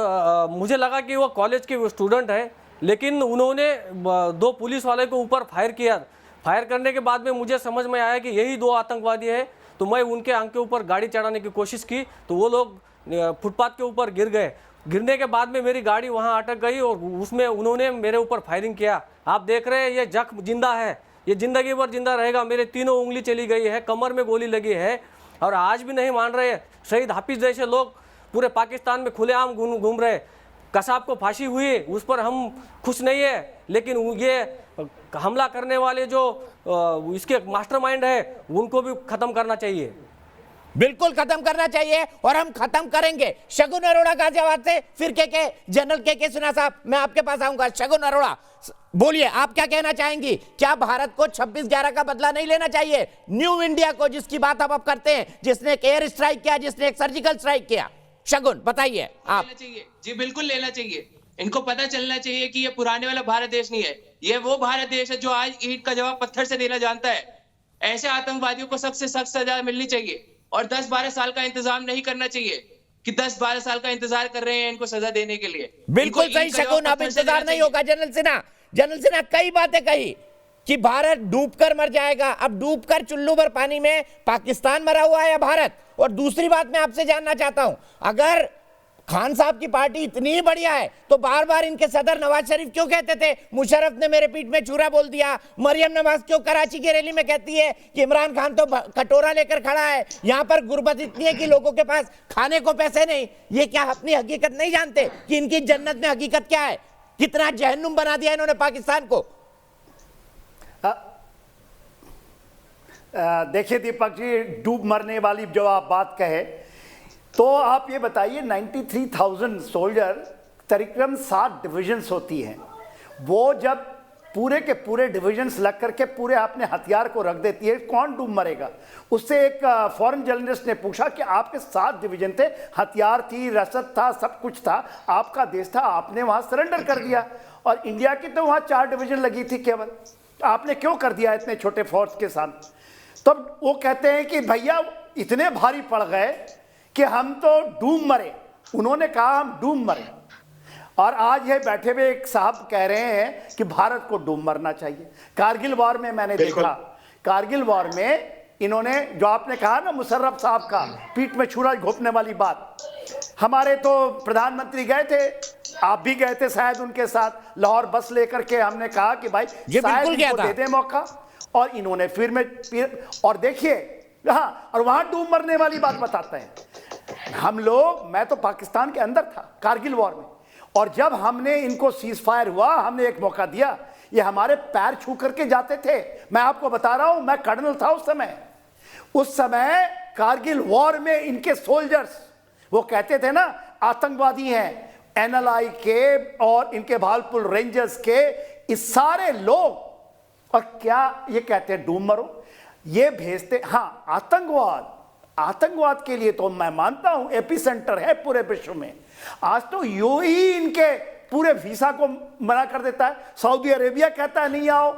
मुझे लगा कि वो कॉलेज के स्टूडेंट है, लेकिन उन्होंने 2 पुलिस वाले के ऊपर फायर किया। फायर करने के बाद में मुझे समझ में आया कि यही 2 आतंकवादी है। तो मैं उनके आंख के ऊपर गाड़ी चढ़ाने की कोशिश की, तो वो लोग फुटपाथ के ऊपर गिर गए। गिरने के बाद में मेरी गाड़ी वहाँ अटक गई और उसमें उन्होंने मेरे ऊपर फायरिंग किया। आप देख रहे हैं ये जख्म जिंदा है, ये जिंदगी भर जिंदा रहेगा। मेरे 3 उंगली चली गई है, कमर में गोली लगी है और आज भी नहीं मान रहे। शहीद हाफिज जैसे लोग पूरे पाकिस्तान में खुलेआम घूम रहे। कसाब को फांसी हुई, उस पर हम खुश नहीं है, लेकिन ये हमला करने वाले जो इसके मास्टरमाइंड है उनको भी खत्म करना चाहिए। बिल्कुल खत्म करना चाहिए और हम खत्म करेंगे। शगुन अरोड़ा गाजियाबाद से, फिर के जनरल के सिन्हा साहब मैं आपके पास आऊंगा। शगुन अरोड़ा बोलिए, आप क्या कहना चाहेंगी? क्या भारत को 26/11 का बदला नहीं लेना चाहिए? न्यू इंडिया को जिसकी बात आप करते हैं, जिसने एक एयर स्ट्राइक किया, जिसने एक सर्जिकल स्ट्राइक किया, शगुन बताइए आप। जी बिल्कुल लेना चाहिए। इनको पता चलना चाहिए कि ये पुराने वाला भारत देश नहीं है, ये वो भारत देश है जो आज ईंट का जवाब पत्थर से देना जानता है। ऐसे आतंकवादियों को सबसे सख्त सजा मिलनी चाहिए और 10-12 साल का इंतजाम नहीं करना चाहिए कि 10-12 साल का इंतजार कर रहे हैं इनको सजा देने के लिए। बिल्कुल सही शगुन, अब इंतजार नहीं होगा। जनरल सिन्हा कई बातें कही, कि भारत डूबकर मर जाएगा। अब डूबकर चुल्लू भर पानी में पाकिस्तान मरा हुआ है या भारत? और दूसरी बात मैं आपसे जानना चाहता हूं, अगर खान साहब की पार्टी इतनी बढ़िया है तो बार बार इनके सदर नवाज शरीफ क्यों कहते थे मुशर्रफ ने मेरे पीठ में छुरा बोल दिया? मरियम नवाज क्यों कराची की रैली में कहती है कि इमरान खान तो कटोरा लेकर खड़ा है? यहां पर गुर्बत इतनी है कि लोगों के पास खाने को पैसे नहीं। ये क्या अपनी हकीकत नहीं जानते कि इनकी जन्नत में हकीकत क्या है? कितना जहन्नुम बना दिया इन्होंने पाकिस्तान को। देखिए दीपक जी, डूब मरने वाली जो आप बात कहे, तो आप ये बताइए 93,000 सोल्जर, तकरीबन 7 डिविजन्स होती हैं, वो जब पूरे के पूरे डिविजन्स लग करके पूरे अपने हथियार को रख देती है, कौन डूब मरेगा? उससे एक फॉरेन जर्नलिस्ट ने पूछा कि आपके 7 डिवीजन थे, हथियार थी, रसद था, सब कुछ था, आपका देश था, आपने वहाँ सरेंडर कर दिया, और इंडिया की तो वहाँ 4 डिवीजन लगी थी केवल, आपने क्यों कर दिया इतने छोटे फोर्स के साथ? तब वो कहते हैं कि भैया इतने भारी पड़ गए कि हम तो डूब मरे। उन्होंने कहा हम डूब मरे, और आज ये बैठे हुए एक साहब कह रहे हैं कि भारत को डूब मरना चाहिए। कारगिल वॉर में मैंने देखा, कारगिल वॉर में इन्होंने जो आपने कहा ना मुशर्रफ साहब का पीठ में छुरा घोंपने वाली बात, हमारे तो प्रधानमंत्री गए थे, आप भी गए थे शायद उनके साथ, लाहौर बस लेकर के हमने कहा कि भाई शायद इनको दे दें मौका, और इन्होंने फिर और देखिए, हाँ, और वहां डूब मरने वाली बात बताते हैं। हम लोग, मैं तो पाकिस्तान के अंदर था कारगिल वॉर में, और जब हमने इनको सीज फायर हुआ, हमने एक मौका दिया, ये हमारे पैर छू करके जाते थे। मैं आपको बता रहा हूं, मैं कर्नल था उस समय कारगिल वॉर में इनके सोल्जर्स, वो कहते थे ना आतंकवादी हैं, NLI के और इनके भावलपुर रेंजर्स के, इस सारे लोग, और क्या ये कहते हैं डूब मरो, ये भेजते। हाँ, आतंकवाद के लिए तो मैं मानता हूं एपी सेंटर है पूरे विश्व में। आज तो यूं ही इनके पूरे वीसा को मना कर देता है, सऊदी अरेबिया कहता है नहीं आओ,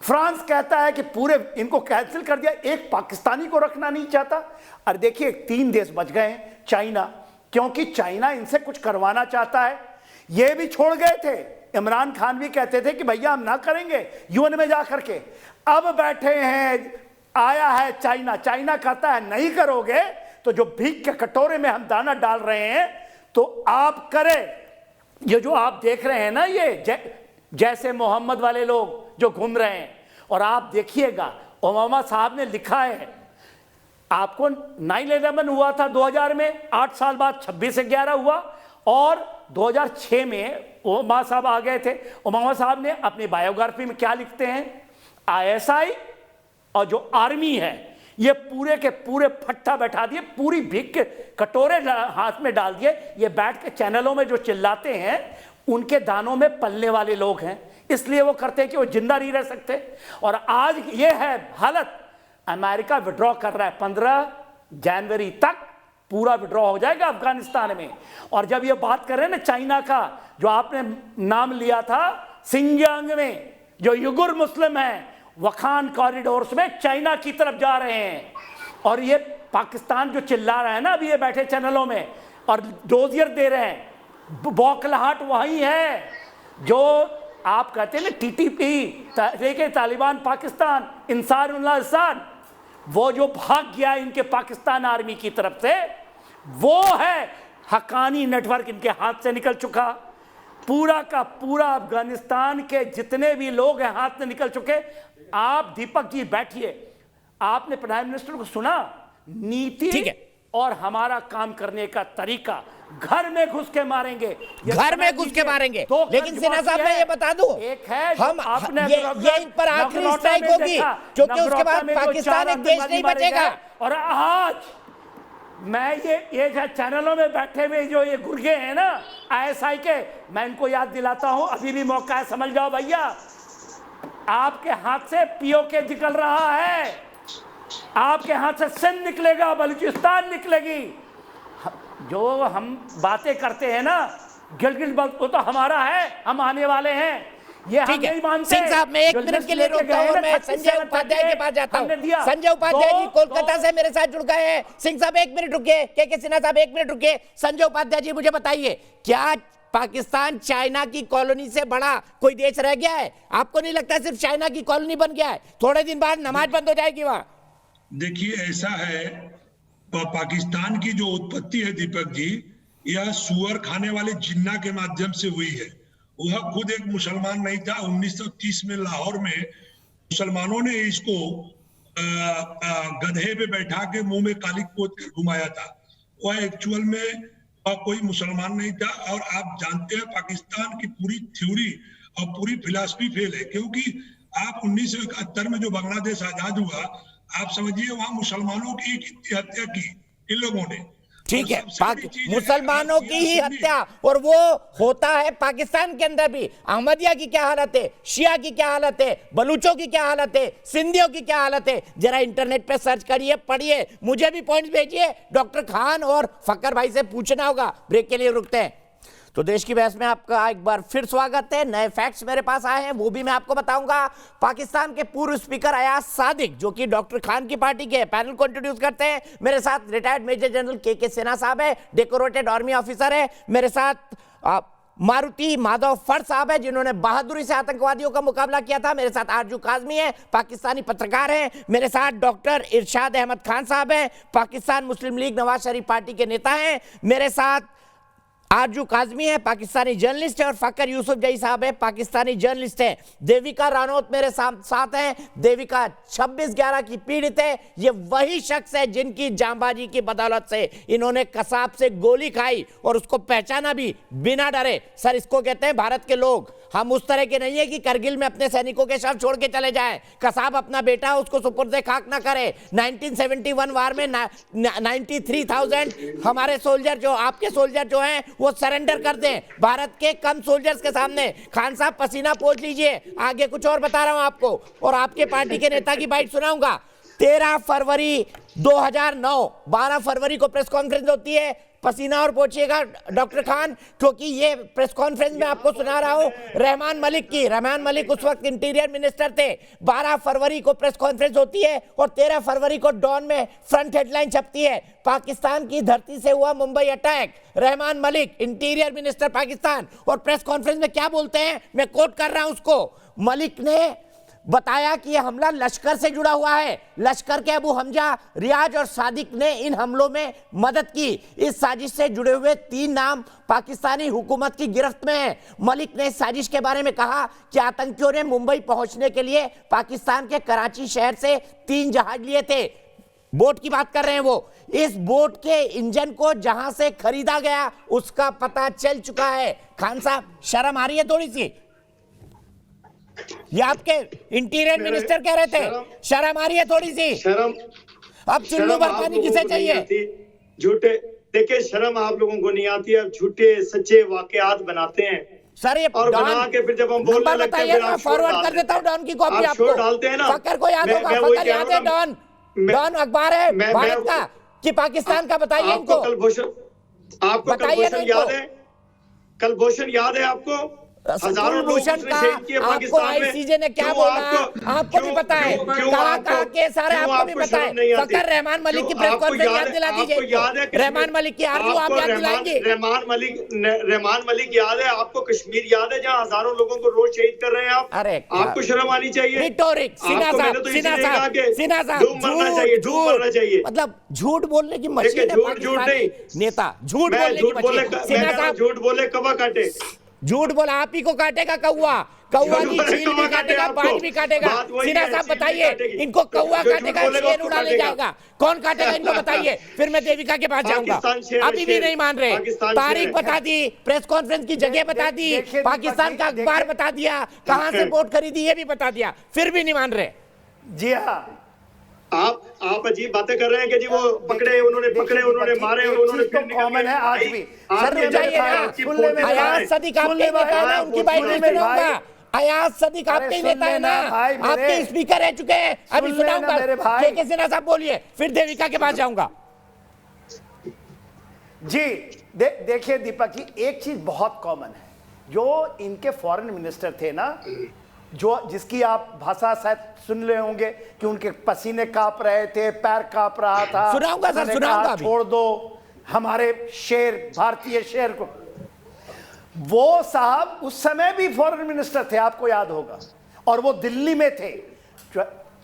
फ्रांस कहता है कि पूरे इनको कैंसिल कर दिया, एक पाकिस्तानी को रखना नहीं चाहता। और देखिए 3 देश बच गए हैं, चाइना, क्योंकि चाइना इनसे कुछ करवाना चाहता है, ये भी छोड़ गए थे। इमरान खान भी कहते थे कि भैया हम ना करेंगे यूएन में जा करके, अब बैठे हैं, आया है चाइना, चाइना कहता है नहीं करोगे तो जो भीख के कटोरे में हम दाना डाल रहे हैं तो आप करें। ये जो आप देख रहे हैं ना, ये जैसे मोहम्मद वाले लोग जो घूम रहे हैं, और आप देखिएगा ओबामा साहब ने लिखा है, आपको 9/11 हुआ था 2000 में, 8 साल बाद 26/11 हुआ, और 2006 में ओबामा साहब आ गए थे। ओबामा साहब ने अपनी बायोग्राफी में क्या लिखते हैं, ISI और जो आर्मी है ये पूरे के पूरे फट्टा बैठा दिए, पूरी भीख के कटोरे हाथ में डाल दिए। ये बैठ के चैनलों में जो चिल्लाते हैं उनके दानों में पलने वाले लोग हैं, इसलिए वो करते हैं कि वो जिंदा नहीं रह सकते। और आज ये है हालत, अमेरिका विड्रॉ कर रहा है, 15 जनवरी तक पूरा विड्रॉ हो जाएगा अफगानिस्तान में। और जब ये बात कर रहे हैं ना चाइना का, जो आपने नाम लिया था, सिंजियांग में जो युगुर मुस्लिम हैं, वखान कॉरिडोर्स में चाइना की तरफ जा रहे हैं, और ये पाकिस्तान जो चिल्ला रहा है ना अभी ये बैठे चैनलों में और डोजियर दे रहे हैं, बौखलाहट वही है जो आप कहते हैं ना TTP, तालिबान पाकिस्तान, इंसार, वो जो भाग गया इनके पाकिस्तान आर्मी की तरफ से, वो है हक्कानी नेटवर्क इनके हाथ से निकल चुका। पूरा का पूरा अफगानिस्तान के जितने भी लोग हैं हाथ से निकल चुके। आप दीपक जी बैठिए, आपने प्राइम मिनिस्टर को सुना, नीति और हमारा काम करने का तरीका, घर में घुस के मारेंगे, घर में घुस के मारेंगे। लेकिन सिन्हा साहब मैं ये बता दूं, एक है हम ये इन पर आखिरी स्ट्राइक होगी, क्योंकि उसके बाद पाकिस्तान एक देश नहीं बचेगा। और आज मैं ये चैनलों में बैठे हुए जो ये गुर्गे हैं ना ISI के, मैं इनको याद दिलाता हूं, अभी भी मौका है, समझ जाओ भैया, आपके हाथ से POK निकल रहा है, आपके हाथ से सिंध निकलेगा, बलूचिस्तान निकलेगी। जो हम बातें करते हैं ना गिलगित वो तो हमारा है, हम आने वाले हैं, ये हम नहीं मानते। सिंह साहब मैं 1 मिनट के लिए रोकता हूं, मैं संजय उपाध्याय के पास जाता हूं। संजय उपाध्याय जी कोलकाता से मेरे साथ जुड़ गए हैं। सिंह साहब 1 मिनट रुकिए, के सिन्हा साहब 1 मिनट रुकिए। संजय उपाध्याय जी मुझे बताइए, क्या पाकिस्तान चाइना की कॉलोनी से बड़ा कोई देश रह गया है? आपको नहीं लगता सिर्फ चाइना की कॉलोनी बन गया है? थोड़े दिन बाद नमाज बंद हो जाएगी वहां। देखिए ऐसा है, पाकिस्तान की जो उत्पत्ति है दीपक जी, यह सुअर खाने वाले जिन्ना के माध्यम से हुई है। वह खुद एक मुसलमान नहीं था। 1930 में लाहौर में मुसलमानों ने इसको गधे पे बैठा के मुंह में कालिक पोत कर घुमाया था। वह एक्चुअल में कोई मुसलमान नहीं था। और आप जानते हैं पाकिस्तान की पूरी थ्योरी और पूरी फिलॉसफी फेल है, क्योंकि आप 1971 में जो बांग्लादेश आजाद हुआ, आप समझिए वहां मुसलमानों की इतनी हत्या की इन लोगों ने। ठीक है, मुसलमानों की ही हत्या, और वो होता है पाकिस्तान के अंदर भी। अहमदिया की क्या हालत है, शिया की क्या हालत है, बलूचों की क्या हालत है, सिंधियों की क्या हालत है, जरा इंटरनेट पे सर्च करिए, पढ़िए, मुझे भी पॉइंट्स भेजिए। डॉक्टर खान और फक्कर भाई से पूछना होगा। ब्रेक के लिए रुकते हैं। तो देश की बहस में आपका एक बार फिर स्वागत है। नए फैक्ट्स मेरे पास आए हैं, वो भी मैं आपको बताऊंगा। पाकिस्तान के पूर्व स्पीकर अयाज सादिक, जो कि डॉक्टर खान की पार्टी के, पैनल को इंट्रोड्यूस करते हैं। मेरे साथ रिटायर्ड मेजर जनरल के सिन्हा साहब है, डेकोरेटेड आर्मी ऑफिसर है। मेरे साथ मारुति माधव फड़ साहब है, जिन्होंने बहादुरी से आतंकवादियों का मुकाबला किया था। मेरे साथ आरजू काजमी है, पाकिस्तानी पत्रकार हैं। मेरे साथ डॉक्टर इरशाद अहमद खान साहब हैं, पाकिस्तान मुस्लिम लीग नवाज शरीफ पार्टी के नेता हैं। मेरे साथ आरजू काजमी है, पाकिस्तानी जर्नलिस्ट है, और फकर यूसुफ जई साहब है, पाकिस्तानी जर्नलिस्ट है। देविका रानौत मेरे साथ हैं। देविका 26/11 की पीड़ित है। ये वही शख्स है जिनकी जांबाजी की बदौलत से इन्होंने कसाब से गोली खाई और उसको पहचाना भी बिना डरे। सर, इसको कहते हैं भारत के लोग। हम उस तरह के नहीं है कि करगिल में अपने सैनिकों के शव छोड़ के चले जाएं। कसाब अपना बेटा, उसको सुपुर्दे खाक ना करे। 1971 वार में 93,000 हमारे सोल्जर, जो आपके सोल्जर जो हैं, वो सरेंडर कर दें भारत के कम सोल्जर्स के सामने। खान साहब पसीना पोंछ लीजिए, आगे कुछ और बता रहा हूं आपको, और आपके पार्टी के नेता की बाइट सुनाऊंगा। 13 फरवरी 2009, 12 फरवरी को प्रेस कॉन्फ्रेंस होती है। पसीना और पहुंचिएगा डॉक्टर खान, क्योंकि ये प्रेस कॉन्फ्रेंस में आपको सुना रहा हूं रहमान मलिक की। रहमान मलिक उस वक्त इंटीरियर मिनिस्टर थे। 12 फरवरी को प्रेस कॉन्फ्रेंस होती है और 13 फरवरी को डॉन में फ्रंट हेडलाइन छपती है, पाकिस्तान की धरती से हुआ Mumbai attack. Rahman Malik interior minister Pakistan, और प्रेस कॉन्फ्रेंस में क्या बोलते हैं, मैं कोट कर रहा हूं उसको। मलिक ने बताया कि यह हमला लश्कर से जुड़ा हुआ है। लश्कर के अबू हमजा, रियाज और सादिक ने इन हमलों में मदद की। इस साजिश से जुड़े हुए 3 नाम पाकिस्तानी हुकूमत की गिरफ्त में हैं। मलिक ने इस साजिश के बारे में कहा कि आतंकियों ने मुंबई पहुंचने के लिए पाकिस्तान के कराची शहर से 3 जहाज लिए थे। बोट की बात कर रहे हैं वो। इस बोट के इंजन को जहां से खरीदा गया उसका पता चल चुका है। खान साहब, शर्म आ रही है थोड़ी सी? ये आपके इंटीरियर मिनिस्टर कह रहे थे, शर्म आ रही है थोड़ी सी? शर्म, अब चुल्लू बरपानी किसे चाहिए? झूठे, देखिए शर्म आप लोगों को नहीं आती, अब झूठे सच्चे वाकयात बनाते हैं सर। ये और बना के फिर जब हम बोलने लगते हैं, फिर आप फॉरवर्ड कर देता हूं डॉन की कॉपी आपको। डालते हैं ना, फकर को याद होगा, फकर याद है, डॉन अखबार है भारत का कि पाकिस्तान का। बताइए इनको, आपको कलभूषण याद है? कलभूषण याद है आपको? हजारों भूषण का आपको आईसीजे ने क्या बोला आपको भी पता है, कहा के सारे आपको भी पता है। फकर रहमान मलिक की प्रेस कॉन्फ्रेंस याद दिला दीजिए। रहमान मलिक की आरजू आप याद दिलाएंगे? रहमान मलिक याद है आपको? कश्मीर याद है जहां हजारों लोगों को रोज शहीद कर रहे हैं आप? अरे आपको शर्म आनी चाहिए। रिटोरिक, सिन्हा साहब, मरना चाहिए, मतलब झूठ बोलने की मशीन है पाकिस्तानी नेता। झूठ बोलने की मशीन। झूठ बोले कौवा काटे। झूठ बोला आप ही को काटेगा कौवा। कौवा की चील भी काटेगा, बाज भी काटेगा। सिन्हा साहब बताइए, इनको कौवा काटेगा, शेर उड़ा ले जाएगा, कौन काटेगा इनको बताइए? फिर मैं देविका के पास जाऊंगा। अभी भी नहीं मान रहे। तारीख बता दी, प्रेस कॉन्फ्रेंस की जगह बता दी, पाकिस्तान का अखबार बता दिया, कहां से वोट खरीदी ये भी बता दिया, फिर भी नहीं मान रहे। जी हाँ, आप अजीब बातें कर रहे हैं कि जी वो पकड़े, उन्होंने मारे, उन्होंने फिर कॉमन है आज भी। अयाज सदीक आपके नेता है ना, उनकी बाइट में सुनाऊंगा। अयाज सदीक आपके नेता है ना, आपके स्पीकर रह चुके हैं। अभी सुनाऊंगा। के सिन्हा साहब बोलिए, फिर देविका के पास जाऊंगा। जी देखिए दीपक जी, एक चीज बहुत कॉमन है, जो इनके फॉरेन मिनिस्टर थे ना, जो जिसकी आप भाषा शायद सुन रहे होंगे कि उनके पसीने कांप रहे थे, पैर कांप रहा था। सुनाऊंगा सर, सुनाऊंगा। छोड़ दो हमारे शेर, भारतीय शेर को। वो साहब उस समय भी फॉरेन मिनिस्टर थे, आपको याद होगा, और वो दिल्ली में थे।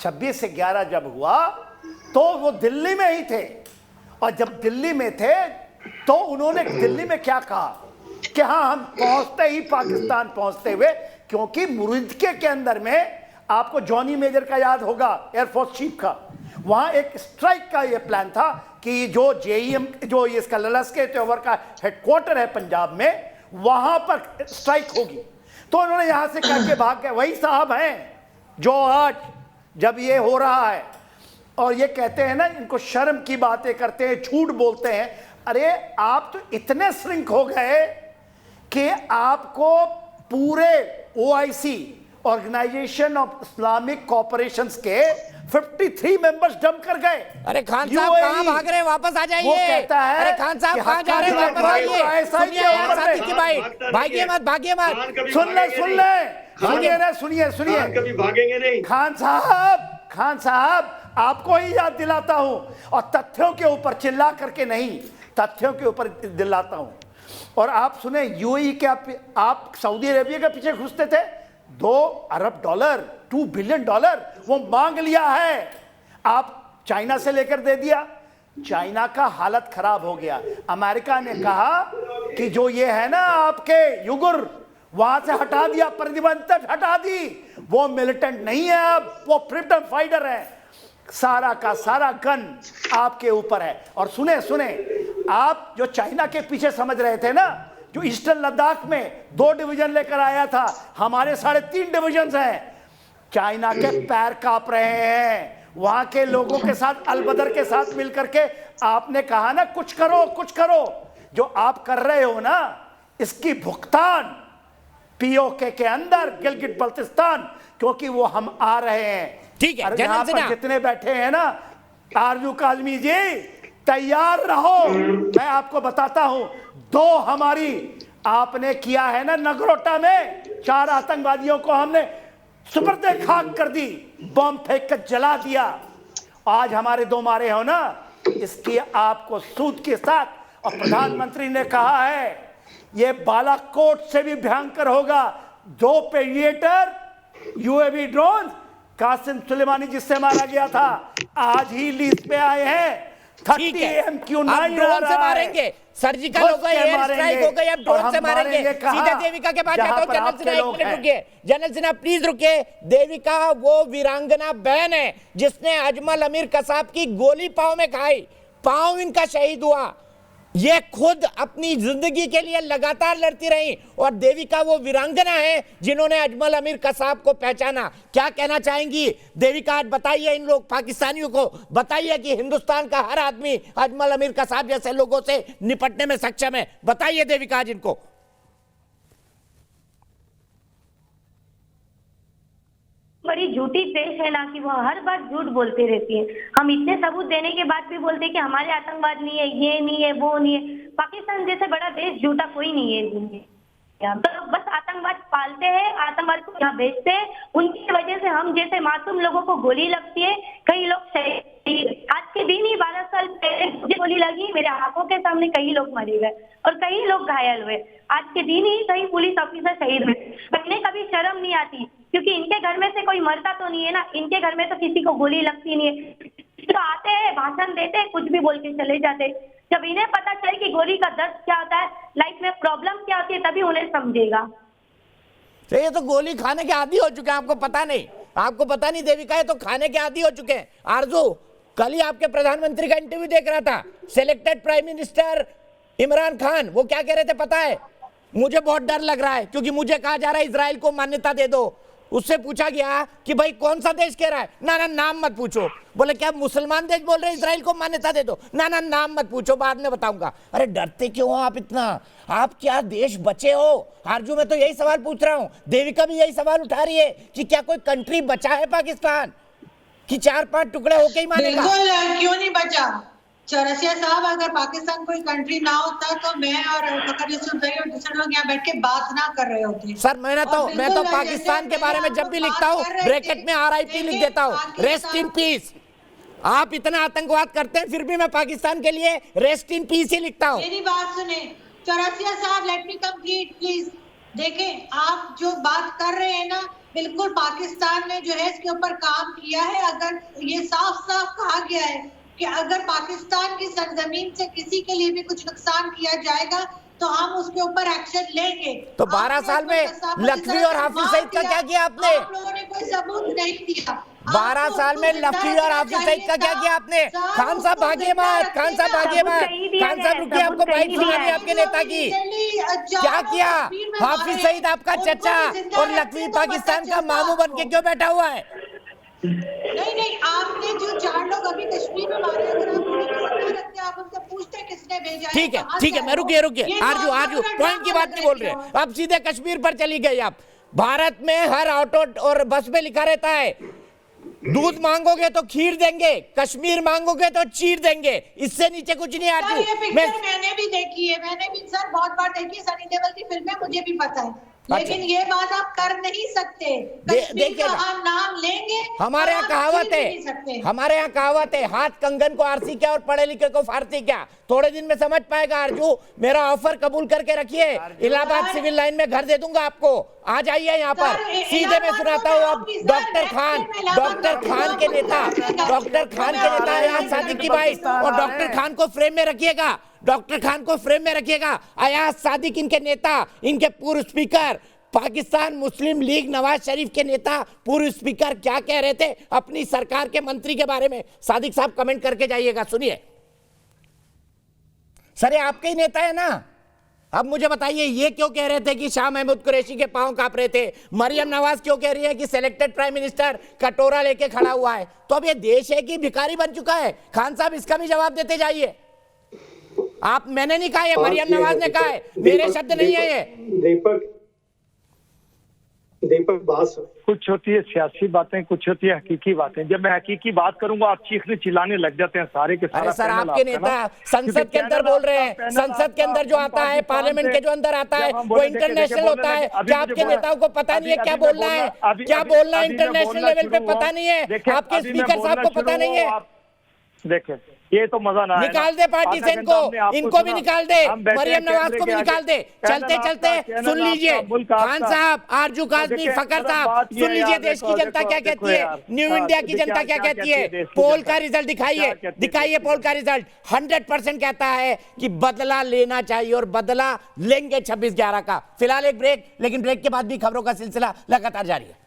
26/11 जब हुआ तो वो दिल्ली में ही थे, और जब दिल्ली में थे तो उन्होंने दिल्ली में क्या कहा कि हाँ, हम पहुंचते ही पाकिस्तान पहुंचते हुए, क्योंकि मुरिदके के अंदर में आपको जॉनी मेजर का याद होगा, एयरफोर्स चीफ का, वहां एक स्ट्राइक का ये प्लान था कि जो जेईएम, जो इसका लश्कर तैयबा का हेडक्वार्टर है पंजाब में, वहां पर स्ट्राइक होगी। तो उन्होंने यहां से करके भाग गए। वही साहब हैं जो आज जब ये हो रहा है और ये कहते हैं ना, इनको शर्म की बातें करते हैं, झूठ बोलते हैं। अरे आप तो इतने श्रिंक हो गए कि आपको पूरे OIC, organisation of Islamic corporations के 53 मेंबर्स डंप कर गए। अरे खान साहब कहां भाग रहे हैं, वापस आ जाइए। वो कहता है, अरे खान साहब कहां जा रहे हैं, वापस आइए। भागिए मत, भागिए मत। सुन ले, सुनिए। कभी भागेंगे नहीं। खान साहब आपको ही याद दिलाता हूं, और तथ्यों के ऊपर चिल्ला करके नहीं, तथ्यों के ऊपर दिलाता हूं। और आप सुने, यूएई के आप सऊदी अरेबिया के पीछे घुसते थे, $2 अरब, $2 बिलियन वो मांग लिया है। आप चाइना से लेकर दे दिया, चाइना का हालत खराब हो गया। अमेरिका ने कहा कि जो ये है ना आपके युगुर, वहां से हटा दिया, प्रतिबंध हटा दी, वो मिलिटेंट नहीं है अब, वो फ्रीडम फाइटर है। सारा का सारा गन आपके ऊपर है। और सुने, आप जो चाइना के पीछे समझ रहे थे ना, जो ईस्टर्न लद्दाख में 2 डिवीजन लेकर आया था, हमारे 3.5 डिवीजन हैं। चाइना के पैर कांप रहे हैं। वहां के लोगों के साथ, अलबदर के साथ मिलकर के आपने कहा ना, कुछ करो। जो आप कर रहे हो ना, इसकी भुगतान POK के अंदर, गिलगिट बल्तिस्तान, क्योंकि वो हम आ रहे हैं। ठीक है, यहाँ पर जितने बैठे हैं ना, आरजू काजमी जी, तैयार रहो। मैं आपको बताता हूं, 2 हमारी आपने किया है ना नगरोटा में, 4 आतंकवादियों को हमने सुपर्दे खाक कर दी, बम फेंक कर जला दिया। आज हमारे 2 मारे हो ना, इसकी आपको सूद के साथ। और प्रधानमंत्री ने कहा है ये बालाकोट से भी भयंकर होगा। 2 पेरिएटर UAV ड्रोन, कासिम सुलेमानी जिससे मारा गया था, आज ही लीज पे आए हैं। 30 MQ-9 ड्रोन से मारेंगे, सर्जिकल हो गए, एयर स्ट्राइक हो गई, अब ड्रोन से मारेंगे। सीधे देविका के पास जाता हूं। जनरल सिन्हा, 1 मिनट रुकिए। जनरल सिन्हा प्लीज रुकिए। देविका वो वीरांगना बहन है जिसने अजमल अमीर कसाब की गोली पांव में खाई, पांव इनका शहीद हुआ। ये खुद अपनी जिंदगी के लिए लगातार लड़ती रही, और देविका वो वीरांगना है जिन्होंने अजमल अमीर कसाब को पहचाना। क्या कहना चाहेंगी देविका? आज बताइए इन लोग पाकिस्तानियों को, बताइए कि हिंदुस्तान का हर आदमी अजमल अमीर कसाब जैसे लोगों से निपटने में सक्षम है। बताइए देविका आज इनको। बड़ी झूठी प्रेस है ना, कि वो हर बार झूठ बोलते रहती है। हम इतने सबूत देने के बाद भी बोलते हैं कि हमारे आतंकवाद नहीं है, ये नहीं है, वो नहीं है। पाकिस्तान जैसे बड़ा देश झूठा कोई नहीं है दुनिया। तो बस आतंकवाद पालते हैं, आतंकवाद को यहाँ भेजते हैं। उनकी वजह से हम जैसे मासूम लोगों को गोली लगती है, कई लोग आज के दिन ही 12 साल पहले मुझे गोली लगी, मेरे आंखों के सामने कई लोग मरे गए और कई लोग घायल हुए। आज के दिन ही कई पुलिस ऑफिसर शहीद हुए। इन्हें कभी शर्म नहीं आती, क्योंकि इनके घर में से कोई मरता तो नहीं है ना, इनके घर में तो किसी को गोली लगती नहीं है। तो आते हैं, भाषण देते हैं, कुछ भी बोल के चले जाते। जब इन्हें पता चले कि गोली का दर्द क्या होता है, लाइफ में प्रॉब्लम क्या होती है, तभी उन्हें समझेगा। तो ये तो गोली खाने के आदी हो चुके हैं, आपको पता नहीं, आपको पता नहीं देविका, ये तो खाने के आदी हो चुके हैं। आरजू, कल ही आपके प्रधानमंत्री का इंटरव्यू देख रहा था, selected prime minister Imran Khan, वो क्या कह रहे थे पता है? मुझे बहुत डर लग रहा है क्योंकि मुझे कहा जा रहा है इजराइल को मान्यता दे दो। उससे पूछा गया कि भाई कौन सा देश कह रहा है? ना नाम मत पूछो। बोले क्या मुसलमान देश बोल रहे हैं इजराइल को मान्यता दे दो? ना नाम मत पूछो, बाद में बताऊंगा। अरे डरते क्यों हो आप इतना? आप क्या देश बचे हो? आरजू, मैं तो यही सवाल पूछ रहा हूं, देविका भी यही सवाल उठा रही है कि क्या कोई कंट्री बचा है पाकिस्तान कि 4-5 टुकड़े होके ही मानेगा? बिल्कुल, क्यों नहीं बचा। चौरसिया साहब, अगर पाकिस्तान कोई कंट्री ना होता तो मैं और फकर यूसुफ और दूसरे लोग यहाँ बैठ के बात ना कर रहे होते। सर मैं तो पाकिस्तान के बारे में जब भी लिखता हूँ ब्रैकेट में RIP लिख देता हूँ, रेस्ट इन पीस। आप इतना आतंकवाद करते हैं फिर भी मैं पाकिस्तान के लिए रेस्ट इन पीस ही लिखता हूँ। मेरी बात सुने, चौरसिया साहब, लेट मी कंप्लीट प्लीज। देखें, आप जो बात कर रहे हैं ना, बिल्कुल पाकिस्तान ने जो है इसके ऊपर काम किया है। अगर ये साफ साफ कहा गया है कि अगर पाकिस्तान की सरजमीन से किसी के लिए भी कुछ नुकसान किया जाएगा तो हम उसके ऊपर एक्शन लेंगे। तो 12 साल में लखवी और हाफिज सईद का क्या किया आपने? आप लोगों ने कोई सबूत नहीं दिया। 12 साल में लखवी और हाफिज सईद का क्या किया आपने? खान साहब भागिए मत, खान साहब भागिए मत, खान साहब रुकिए, आपको बाइट सुनानी आपके नेता की। क्या किया? हाफिज सईद आपका चचा और लखवी पाकिस्तान का मामू बन के क्यों बैठा हुआ है? नहीं, आपने जो 4 लोग अभी कश्मीर में मारे, अगर आप उन्हें पकड़ रखते आप उनसे पूछते किसने भेजा है। ठीक है, मैं रुकिए, आरजू पॉइंट की बात नहीं बोल रहे, अब सीधे कश्मीर पर चली गई आप। भारत में हर ऑटो और बस में लिखा रहता है दूध मांगोगे तो खीर देंगे, कश्मीर मांगोगे तो चीर देंगे, इससे नीचे कुछ नहीं। आरजू, ये पिक्चर मैंने भी देखी है, मैंने भी सर बहुत बार देखी है, सनी देओल की फिल्में मुझे भी पता है, लेकिन ये बात आप कर नहीं सकते। कश्मीर का हम नाम लेंगे, हमारे यहाँ कहावत है, हाथ कंगन को आरसी क्या और पढ़े लिखे को फारसी क्या। थोड़े दिन में समझ पाएगा आरजू। मेरा ऑफर कबूल करके रखिए, इलाहाबाद सिविल लाइन में घर दे दूंगा आपको, आ जाइए यहाँ पर। सीधे मैं सुनाता हूँ अब डॉक्टर खान के नेता अयाज सादिक की बाइट, और डॉक्टर खान को फ्रेम में रखिएगा, डॉक्टर खान को फ्रेम में रखिएगा। अयाज सादिक इनके नेता, इनके पूर्व स्पीकर, पाकिस्तान मुस्लिम लीग नवाज शरीफ के नेता, पूर्व स्पीकर क्या कह रहे थे अपनी सरकार के मंत्री के बारे में। सादिक साहब कमेंट करके जाइएगा, सुनिए। सर ये आपके ही नेता है ना? अब मुझे बताइए, ये क्यों कह रहे थे कि शाह महमूद कुरैशी के पांव कांप रहे थे? मरियम नवाज क्यों कह रही है कि सिलेक्टेड प्राइम मिनिस्टर कटोरा लेके खड़ा हुआ है? तो अब ये देश है कि भिखारी बन चुका है? खान साहब इसका भी जवाब देते जाइए। आप, मैंने नहीं कहा है, मरियम नवाज ने कहा है, मेरे शब्द नहीं है ये। दीपक, बात कुछ होती है सियासी बातें, कुछ होती है हकीकी बातें। जब मैं हकीकी बात करूंगा आप चीखने चिल्लाने लग जाते हैं सारे के सारे। अरे सर, आपके नेता संसद के अंदर बोल रहे हैं, संसद के अंदर जो आता है, पार्लियामेंट के जो अंदर आता है वो इंटरनेशनल होता है। क्या आपके नेताओं को पता नहीं है क्या बोलना है, क्या बोलना है इंटरनेशनल लेवल पे पता नहीं है? आपके स्पीकर साहब को पता नहीं है? देखें, ये तो मजा ना निकाल दे पार्टी से इनको भी निकाल दे, मरियम नवाज को भी निकाल दे। चलते सुन लीजिए खान साहब, आरजू काज़मी, फकर साहब, सुन लीजिए देश की जनता क्या कहती है, न्यू इंडिया की जनता क्या कहती है। पोल का रिजल्ट दिखाइए पोल का रिजल्ट। 100% कहता है कि बदला लेना चाहिए और बदला लेंगे 26/11 का। फिलहाल एक ब्रेक, लेकिन ब्रेक के बाद भी खबरों का सिलसिला लगातार जारी है।